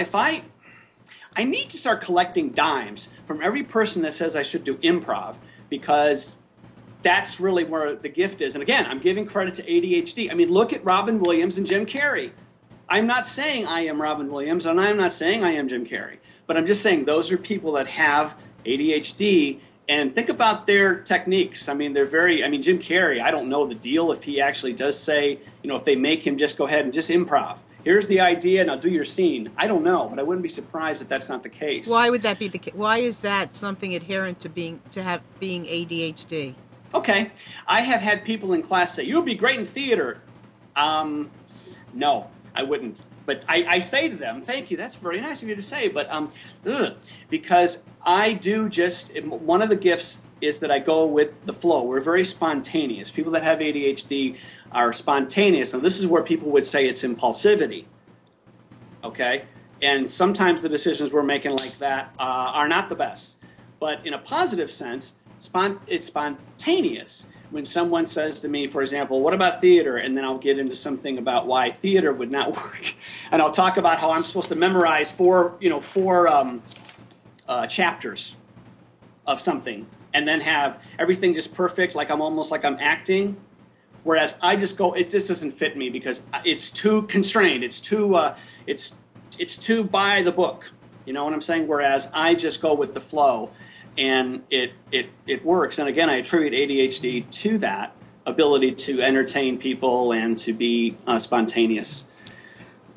I need to start collecting dimes from every person that says I should do improv, because that's really where the gift is. And again, I'm giving credit to ADHD. I mean, look at Robin Williams and Jim Carrey. I'm not saying I am Robin Williams, and I'm not saying I am Jim Carrey, but I'm just saying those are people that have ADHD, and think about their techniques. I mean, Jim Carrey, I don't know the deal if he actually does say, if they make him just go ahead and just improv. Here's the idea, now do your scene. I don't know, but I wouldn't be surprised if that's not the case. Why would that be the case? Why is that something inherent to being ADHD? Okay, I have had people in class say, you would be great in theater. No, I wouldn't. But I say to them, thank you, that's very nice of you to say, but because I do one of the gifts is that I go with the flow. We're very spontaneous. People that have ADHD are spontaneous. And this is where people would say it's impulsivity. Okay? And sometimes the decisions we're making like that are not the best. But in a positive sense, it's spontaneous. When someone says to me, for example, what about theater? And then I'll get into something about why theater would not work. And I'll talk about how I'm supposed to memorize four chapters of something, and then have everything just perfect, almost like I'm acting. Whereas I just go, it just doesn't fit me because it's too constrained. It's too by the book. You know what I'm saying? Whereas I just go with the flow, and it works. And again, I attribute ADHD to that ability to entertain people and to be spontaneous.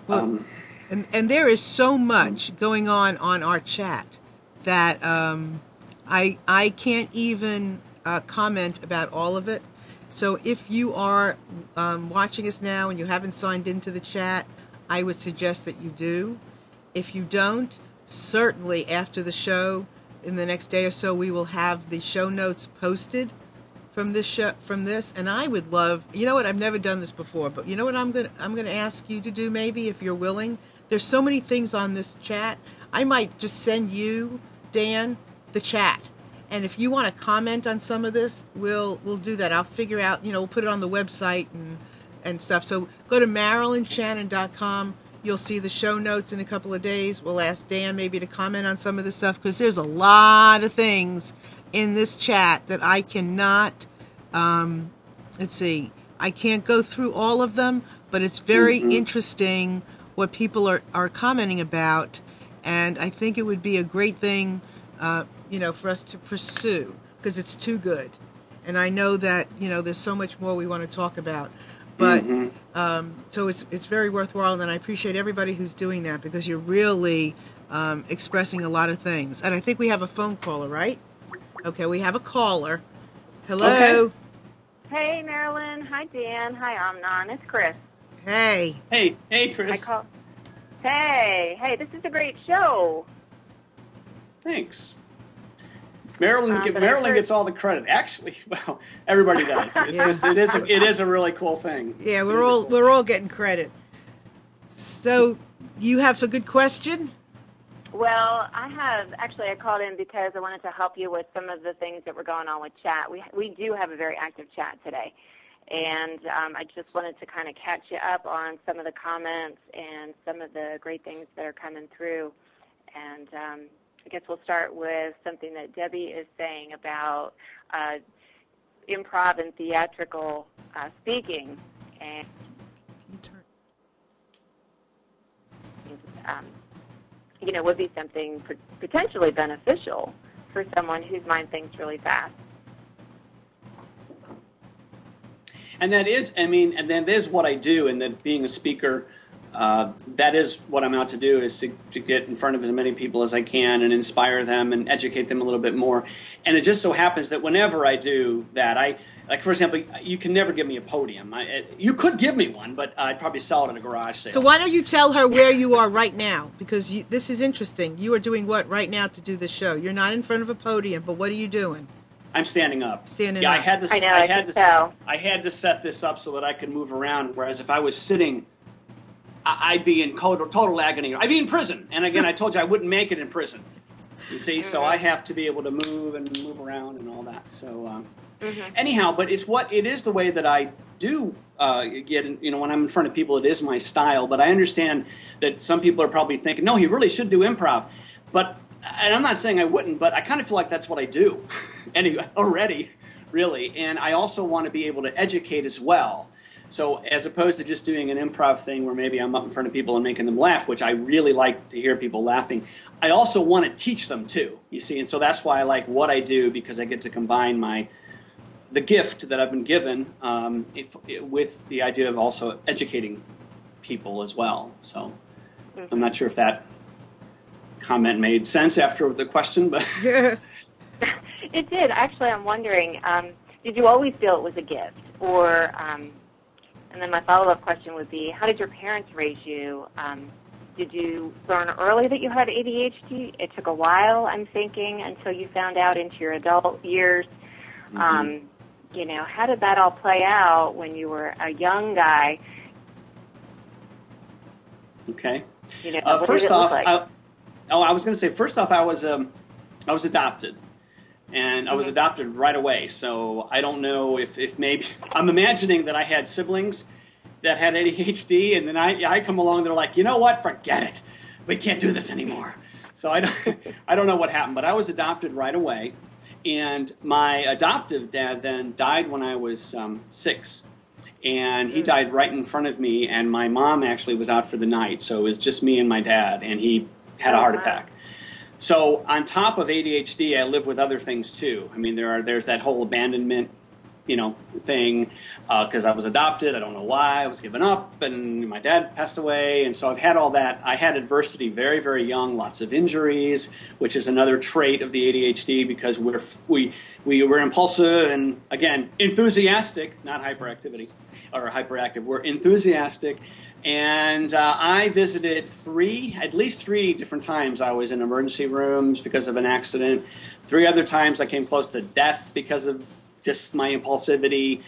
Well, and there is so much going on our chat that I can't even comment about all of it. So if you are watching us now and you haven't signed into the chat, I would suggest that you do. If you don't, certainly after the show, in the next day or so, we will have the show notes posted from this and I would love, you know what, I've never done this before, but you know what I'm going to ask you to do, maybe, if you're willing. There's so many things on this chat. I might just send you, Dan, the chat. And if you want to comment on some of this, we'll do that. I'll figure out, we'll put it on the website and stuff. So go to MarilynShannon.com. You'll see the show notes in a couple of days. We'll ask Dan maybe to comment on some of this stuff, because there's a lot of things in this chat that I cannot, I can't go through all of them, but it's very interesting what people are commenting about. And I think it would be a great thing, for us to pursue, because it's too good. And I know that, there's so much more we want to talk about. But so it's very worthwhile, and I appreciate everybody who's doing that, because you're really expressing a lot of things. And I think we have a phone caller, right? Okay, we have a caller. Hello. Okay. Hey, Marilyn. Hi, Dan. Hi, Amnon. It's Chris. Hey. Hey, Chris. Hey, this is a great show. Thanks. Marilyn gets all the credit. Actually, well, everybody does. It is a really cool thing. Yeah, we're all getting credit. So, you have a good question? Well, I called in because I wanted to help you with some of the things that were going on with chat. We do have a very active chat today, and I just wanted to kind of catch you up on some of the comments and some of the great things that are coming through. And I guess we'll start with something that Debbie is saying about improv and theatrical speaking, and would be something potentially beneficial for someone whose mind thinks really fast. And that is what I do, and that being a speaker, that is what I'm out to do, is to get in front of as many people as I can and inspire them and educate them a little bit more. And it just so happens that whenever I do that, like, for example, you can never give me a podium. You could give me one, but I'd probably sell it at a garage sale. So why don't you tell her where you are right now? Because this is interesting. You are doing what right now to do the show? You're not in front of a podium, but what are you doing? I'm standing up. Standing up. I had to set this up so that I could move around, whereas if I was sitting, I'd be in total agony. I'd be in prison. And again, I told you I wouldn't make it in prison. You see, so I have to be able to move around and all that. So anyhow, but it is the way that I do get, when I'm in front of people, it is my style. But I understand that some people are probably thinking, no, he really should do improv. And I'm not saying I wouldn't, but I kind of feel like that's what I do anyway, already, really. And I also want to be able to educate as well. So as opposed to just doing an improv thing where maybe I'm up in front of people and making them laugh, which I really like to hear people laughing, I also want to teach them too, you see. And so that's why I like what I do, because I get to combine the gift that I've been given with the idea of also educating people as well. So I'm not sure if that comment made sense after the question, but it did. Actually, I'm wondering, did you always feel it was a gift, or and then my follow-up question would be, how did your parents raise you? Did you learn early that you had ADHD? It took a while, I'm thinking, until you found out into your adult years. How did that all play out when you were a young guy? Okay. First off, I was going to say, first off, I was adopted, and I was adopted right away. So I don't know if maybe I'm imagining that I had siblings that had ADHD, and then I come along, they're like, you know what, forget it, we can't do this anymore. So I don't know what happened, but I was adopted right away, and my adoptive dad then died when I was 6. And he died right in front of me, and my mom actually was out for the night, so it was just me and my dad, and he had a heart attack. So on top of ADHD, I live with other things too. I mean, there's that whole abandonment, thing, because I was adopted. I don't know why. I was given up, and my dad passed away, and so I've had all that. I had adversity very, very young, lots of injuries, which is another trait of the ADHD, because we're impulsive and, again, enthusiastic, not hyperactivity or hyperactive. We're enthusiastic. And I visited at least three different times I was in emergency rooms because of an accident. 3 other times I came close to death because of just my impulsivity.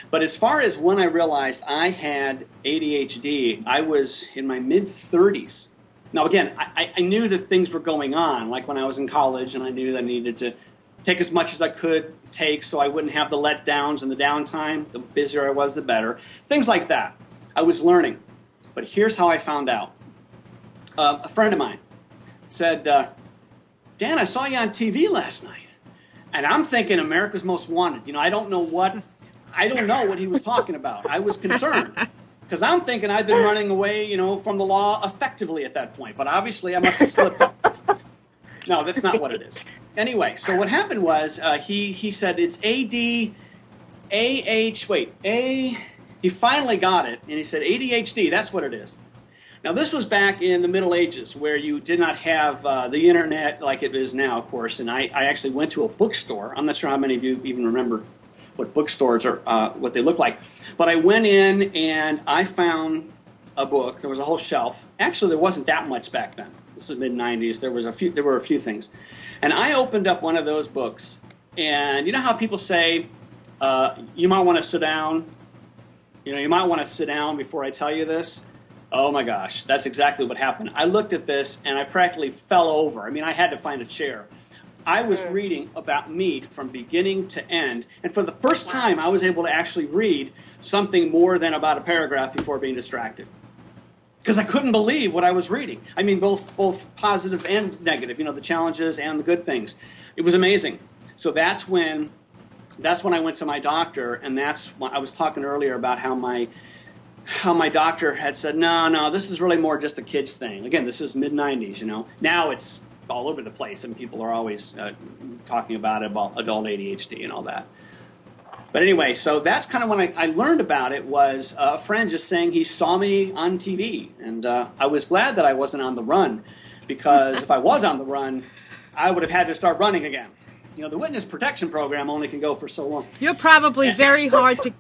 But as far as when I realized I had ADHD, I was in my mid-30s. Now, again, I knew that things were going on, like when I was in college, and I knew that I needed to take as much as I could take so I wouldn't have the letdowns and the downtime. The busier I was, the better. Things like that. I was learning. But here's how I found out. A friend of mine said, Dan, I saw you on TV last night. And I'm thinking America's Most Wanted. I don't know what he was talking about. I was concerned. Because I'm thinking I've been running away, from the law effectively at that point. But obviously I must have slipped up. No, that's not what it is. Anyway, so what happened was he said it's he finally got it, and he said, ADHD, that's what it is. Now, this was back in the Middle Ages, where you did not have the internet like it is now, of course, and I actually went to a bookstore. I'm not sure how many of you even remember what bookstores are, what they look like. But I went in, and I found a book. There was a whole shelf. Actually, there wasn't that much back then. This was mid-'90s. There were a few things. And I opened up one of those books, and you know how people say, you might want to sit down? You might want to sit down before I tell you this. Oh my gosh, that's exactly what happened. I looked at this and I practically fell over. I mean, I had to find a chair. I was reading about me from beginning to end, and for the first time I was able to actually read something more than about a paragraph before being distracted. Because I couldn't believe what I was reading. I mean, both positive and negative, the challenges and the good things. It was amazing. So that's when I went to my doctor, and that's when I was talking earlier about how my doctor had said, no, this is really more just a kid's thing. Again, this is mid-'90s, Now it's all over the place, and people are always talking about adult ADHD and all that. But anyway, so that's kind of when I learned about it, was a friend just saying he saw me on TV. And I was glad that I wasn't on the run, because if I was on the run, I would have had to start running again. You know, the witness protection program only can go for so long. You're probably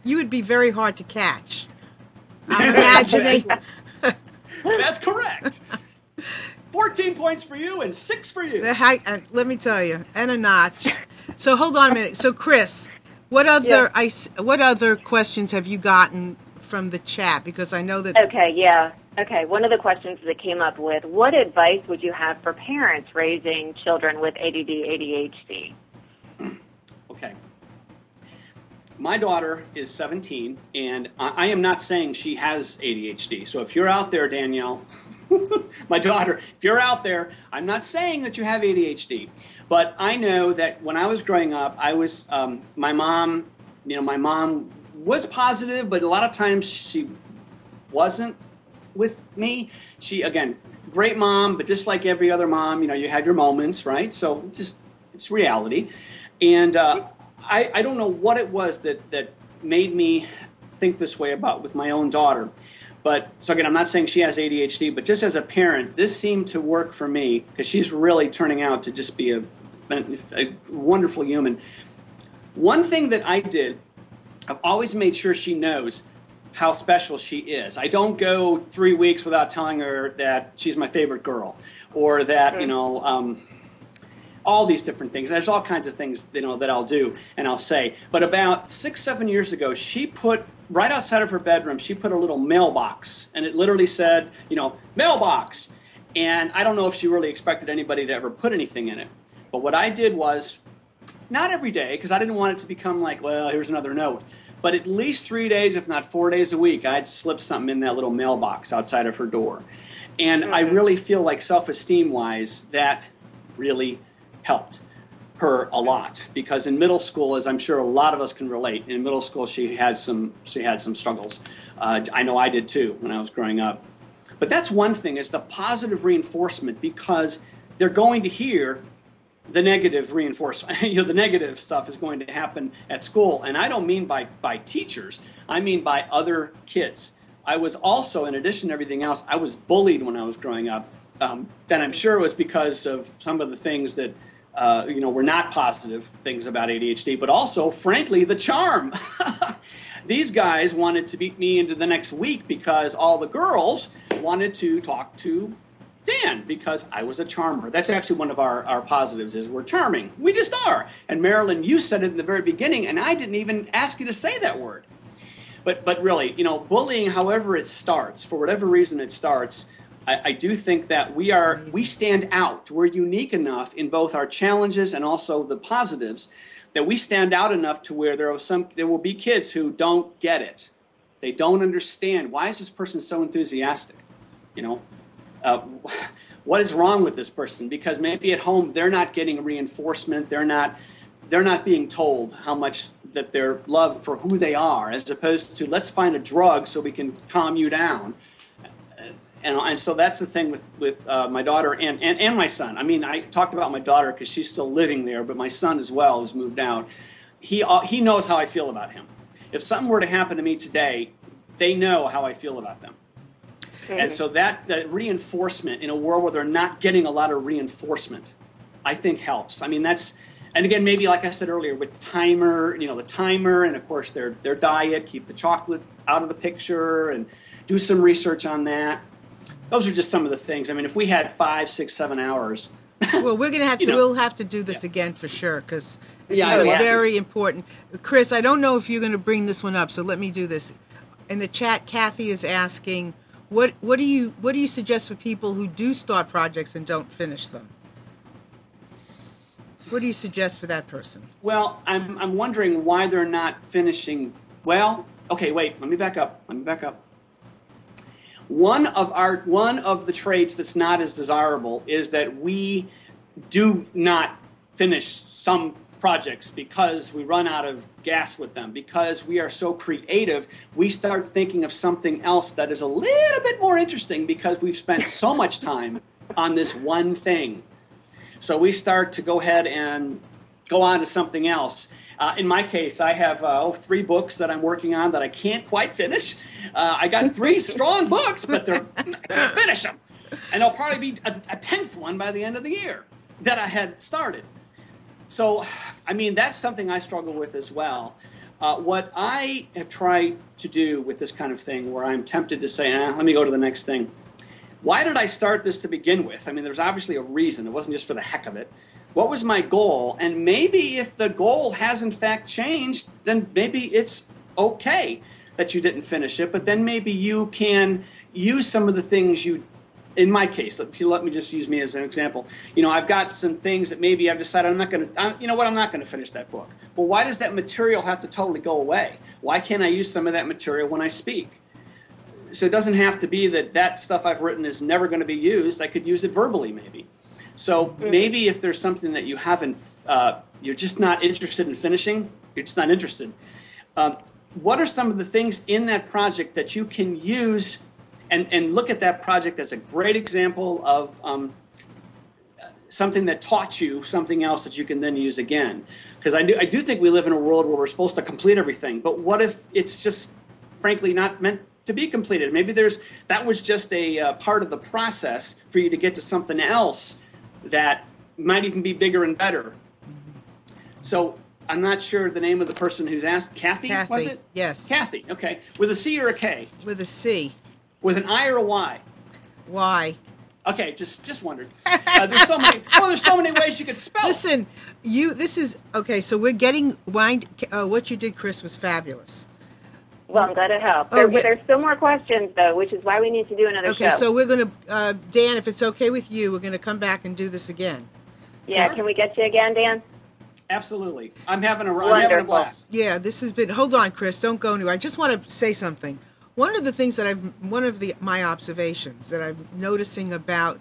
you would be very hard to catch. I'm imagining. That's correct. 14 points for you and 6 for you. Let me tell you, and a notch. So hold on a minute. So Chris, what other questions have you gotten from the chat? Because I know that. Okay, one of the questions that came up with, what advice would you have for parents raising children with ADD, ADHD? Okay. My daughter is 17, and I am not saying she has ADHD. So if you're out there, Danielle, my daughter, if you're out there, I'm not saying that you have ADHD. But I know that when I was growing up, I was, my mom was positive, but a lot of times she wasn't with me. She, again, great mom, but just like every other mom, you have your moments, right? So it's reality. And I don't know what it was that made me think this way with my own daughter. But, so again, I'm not saying she has ADHD, but just as a parent, this seemed to work for me, because she's really turning out to just be a wonderful human. One thing that I did, I've always made sure she knows how special she is. I don't go 3 weeks without telling her that she's my favorite girl, or that, all these different things. There's all kinds of things, that I'll do and I'll say. But about 6-7 years ago, she put, right outside of her bedroom, she put a little mailbox, and it literally said, mailbox. And I don't know if she really expected anybody to ever put anything in it. But what I did was, not every day, because I didn't want it to become like, well, here's another note. But at least 3 days, if not 4 days a week, I'd slip something in that little mailbox outside of her door. And I really feel like self-esteem-wise, that really helped her a lot. Because in middle school, as I'm sure a lot of us can relate, in middle school she had some struggles. I know I did too when I was growing up. But that's one thing, is the positive reinforcement, because they're going to hear the negative reinforcement. The negative stuff is going to happen at school. And I don't mean by teachers. I mean by other kids. I was also, in addition to everything else, I was bullied when I was growing up. And I'm sure it was because of some of the things that, were not positive things about ADHD, but also, frankly, the charm. These guys wanted to beat me into the next week because all the girls wanted to talk to Dan, because I was a charmer. That's actually one of our positives, is we're charming. We just are. And Marilyn, you said it in the very beginning, and I didn't even ask you to say that word. But really, bullying, however it starts, for whatever reason it starts, I do think that we stand out. We're unique enough in both our challenges and also the positives, that we stand out enough to where there will be kids who don't get it. They don't understand. Why is this person so enthusiastic? What is wrong with this person? Because maybe at home they're not getting reinforcement. They're not being told how much that they're loved for who they are, as opposed to, let's find a drug so we can calm you down. And so that's the thing with my daughter and my son. I mean, I talked about my daughter because she's still living there, but my son as well, who's moved out, he knows how I feel about him. If something were to happen to me today, they know how I feel about them. And so that reinforcement in a world where they're not getting a lot of reinforcement, I think helps. I mean, and again, maybe like I said earlier, with the timer, and of course their diet, keep the chocolate out of the picture, and do some research on that. Those are just some of the things. I mean, if we had 5, 6, 7 hours. Well, we're going to have to, we'll have to do this again for sure, because this is very important. Chris, I don't know if you're going to bring this one up, so let me do this. In the chat, Kathy is asking, what do you suggest for people who do start projects and don't finish them? What do you suggest for that person? Well, I'm wondering why they're not finishing. Well, okay, wait. Let me back up. One of the traits that's not as desirable is that we do not finish some projects because we run out of gas with them. Because we are so creative, we start thinking of something else that is a little bit more interesting because we've spent so much time on this one thing. So we start to go ahead and go on to something else. In my case, I have 3 books that I'm working on that I can't quite finish. I got 3 strong books, but I can't finish them. And there'll probably be a 10th one by the end of the year that I had started. So, I mean, that's something I struggle with as well. What I have tried to do with this kind of thing, where I'm tempted to say, let me go to the next thing. Why did I start this to begin with? I mean, there's obviously a reason. It wasn't just for the heck of it. What was my goal? And maybe if the goal has in fact changed, then maybe it's okay that you didn't finish it. But then maybe you can use some of the things you, in my case, if you let me just use me as an example. You know, I've got some things that maybe I've decided I'm not going to, you know what, I'm not going to finish that book. Well, why does that material have to totally go away? Why can't I use some of that material when I speak? So it doesn't have to be that stuff I've written is never going to be used. I could use it verbally maybe. So maybe if there's something that you haven't, you're just not interested in finishing, you're just not interested. What are some of the things in that project that you can use and look at that project as a great example of something that taught you something else that you can then use again? Because I do think we live in a world where we're supposed to complete everything, but what if it's just, frankly, not meant to be completed? Maybe that was just a part of the process for you to get to something else that might even be bigger and better. So I'm not sure the name of the person who's asked. Kathy, was it? Yes. Kathy, okay. With a C or a K? With a C. With an I or a Y? Y. Okay, just wondered. There's so many ways you could spell. Listen, this is, okay, so we're getting, what you did, Chris, was fabulous. Well, I'm glad it helped. There's still more questions, though, which is why we need to do another show. Okay, so we're going to, Dan, if it's okay with you, we're going to come back and do this again. Yeah, can we get you again, Dan? Absolutely. I'm having a blast. Yeah, this has been, hold on, Chris, don't go anywhere. I just want to say something. One of the things that my observations that I'm noticing about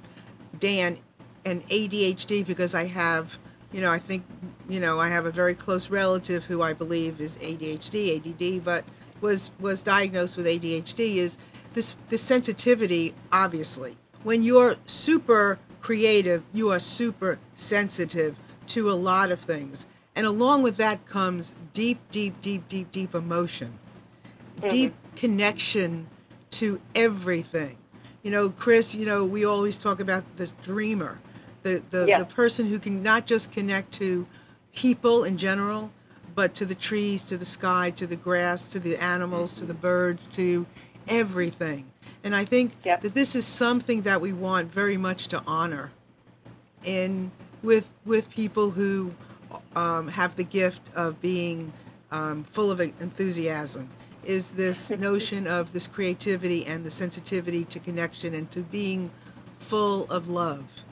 Dan and ADHD, because I have, I think, I have a very close relative who I believe is ADHD, ADD, but was diagnosed with ADHD, is this sensitivity, obviously. When you're super creative, you are super sensitive to a lot of things. And along with that comes deep emotion, deep connection to everything. Chris, we always talk about the dreamer, the person who can not just connect to people in general, but to the trees, to the sky, to the grass, to the animals, to the birds, to everything. And I think that this is something that we want very much to honor with people who have the gift of being full of enthusiasm, is this notion of this creativity and the sensitivity to connection and to being full of love.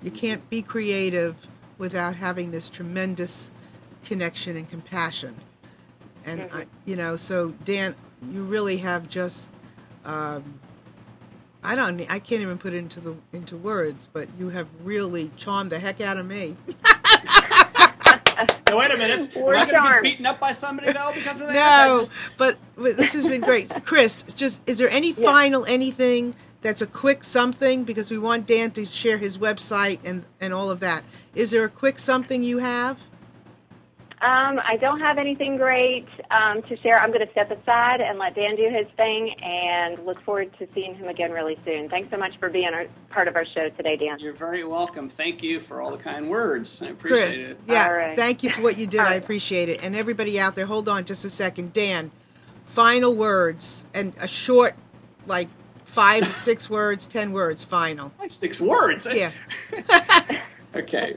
You can't be creative without having this tremendous connection and compassion. And so Dan, you really have just I can't even put it into words, but you have really charmed the heck out of me. Now, wait a minute. Am I going to be beaten up by somebody though because of that? No, but this has been great. Chris, is there any final anything that's a quick something, because we want Dan to share his website and all of that. Is there a quick something you have? I don't have anything great to share. I'm going to step aside and let Dan do his thing, and look forward to seeing him again really soon. Thanks so much for being part of our show today, Dan. You're very welcome. Thank you for all the kind words. I appreciate it. Yeah, thank you for what you did. I appreciate it. And everybody out there, hold on just a second. Dan, final words, and a short, 5, 6 words, 10 words, final. 5, 6 words? Yeah. Okay.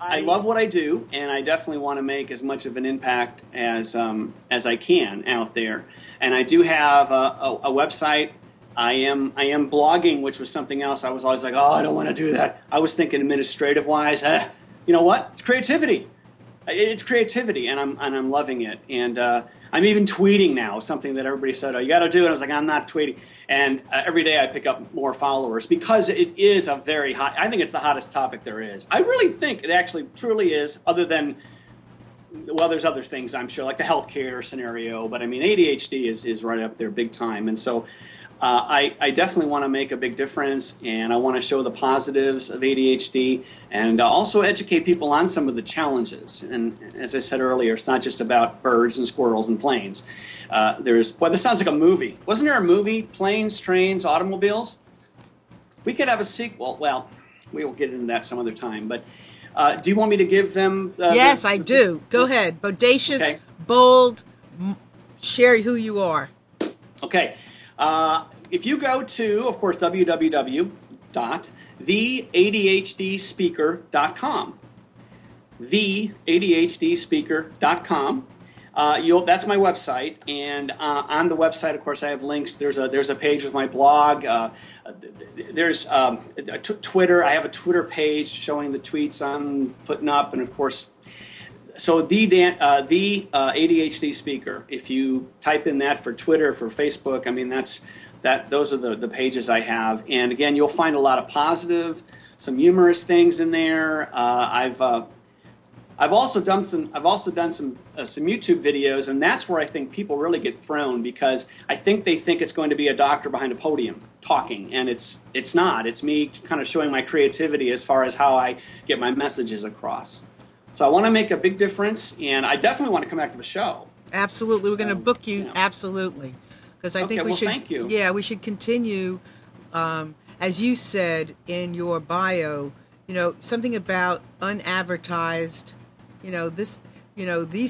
I love what I do, and I definitely want to make as much of an impact as I can out there. And I do have a website. I am blogging, which was something else. I was always like, I don't want to do that. I was thinking administrative-wise. You know what? It's creativity. It's creativity, and I'm loving it. And I'm even tweeting now, something that everybody said, you got to do. And I was like, I'm not tweeting. And every day I pick up more followers because it is a very hot, I think it's the hottest topic there is. I really think it actually truly is, other than, well, there's other things I'm sure, like the healthcare scenario. But I mean, ADHD is right up there big time. And so I definitely want to make a big difference, and I want to show the positives of ADHD and also educate people on some of the challenges. And as I said earlier, it's not just about birds and squirrels and planes. This sounds like a movie. Wasn't there a movie, Planes, Trains, Automobiles? We could have a sequel. Well, we will get into that some other time. But do you want me to give them? Yes, I do. Go ahead. Bodacious, okay. Bold, share who you are. Okay. If you go to, of course, www.theadhdspeaker.com, theadhdspeaker.com, that's my website, and on the website, of course, I have links. There's a page with my blog. There's Twitter. I have a Twitter page showing the tweets I'm putting up, and of course, so the ADHD speaker. If you type in that for Twitter, for Facebook, I mean those are the pages I have. And again, you'll find a lot of positive, some humorous things in there. I've also done some YouTube videos, and that's where I think people really get thrown, because I think they think it's going to be a doctor behind a podium talking, and it's not. It's me kind of showing my creativity as far as how I get my messages across. So I want to make a big difference, and I definitely want to come back to the show. Absolutely. We're going to book you. Absolutely. Because I think we should. Thank you. Yeah, we should continue, as you said in your bio, something about unadvertised. These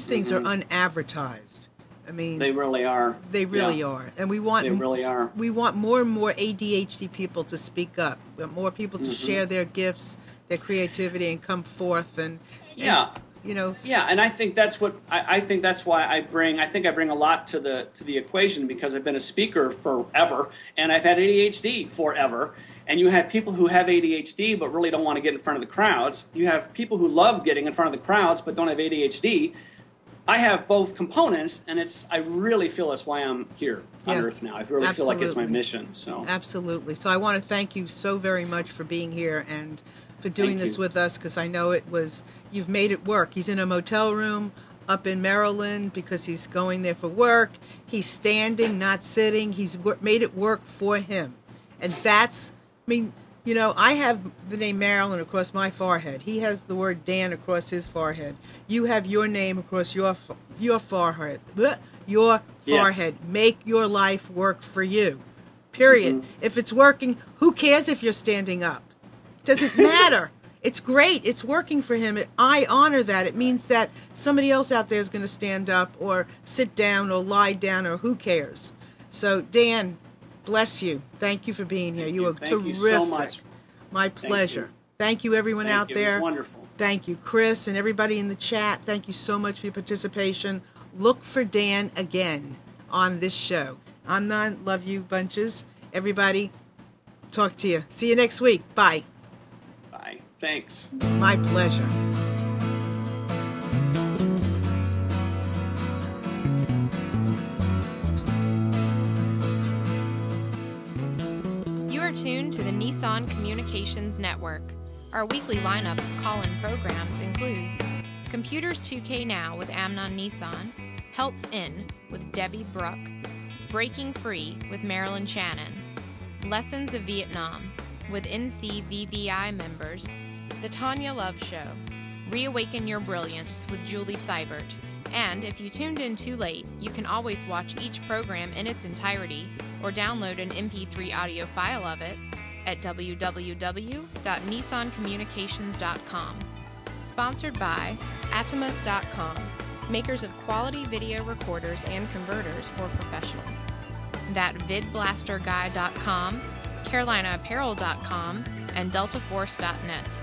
things are unadvertised. I mean, they really are. They really are, and we want. They really are. We want more and more ADHD people to speak up. We want more people to share their gifts, their creativity, and come forth and. Yeah, and I think that's what I think that's why I bring a lot to the equation, because I've been a speaker forever and I've had ADHD forever. And you have people who have ADHD but really don't want to get in front of the crowds. You have people who love getting in front of the crowds but don't have ADHD. I have both components, and I really feel that's why I'm here on Earth now. I really feel like it's my mission. So absolutely. So I want to thank you so very much for being here and for doing this with us, because I know you've made it work. He's in a motel room up in Maryland because he's going there for work. He's standing, not sitting. He's made it work for him. And I have the name Marilyn across my forehead. He has the word Dan across his forehead. You have your name across your forehead. Your forehead. Make your life work for you. Period. Mm-hmm. If it's working, who cares if you're standing up? Doesn't matter. It's great. It's working for him. I honor that. It means that somebody else out there is going to stand up or sit down or lie down, or who cares. So, Dan, bless you. Thank you for being here. You are terrific. Thank you so much. My pleasure. Thank you, everyone out there. It was wonderful. Thank you, Chris, and everybody in the chat. Thank you so much for your participation. Look for Dan again on this show. I'm Nan. Love you bunches. Everybody, talk to you. See you next week. Bye. Bye. Thanks. My pleasure. Tuned to the Nissan Communications Network. Our weekly lineup of call-in programs includes Computers 2K Now with Amnon Nissan, Health In with Debbie Bruck, Breaking Free with Marilyn Shannon, Lessons of Vietnam with NCVVI members, The Tanya Love Show, Reawaken Your Brilliance with Julie Seibert, and if you tuned in too late, you can always watch each program in its entirety or download an MP3 audio file of it at www.nissancommunications.com. Sponsored by Atomus.com, makers of quality video recorders and converters for professionals. ThatVidBlasterGuy.com, CarolinaApparel.com, and DeltaForce.net.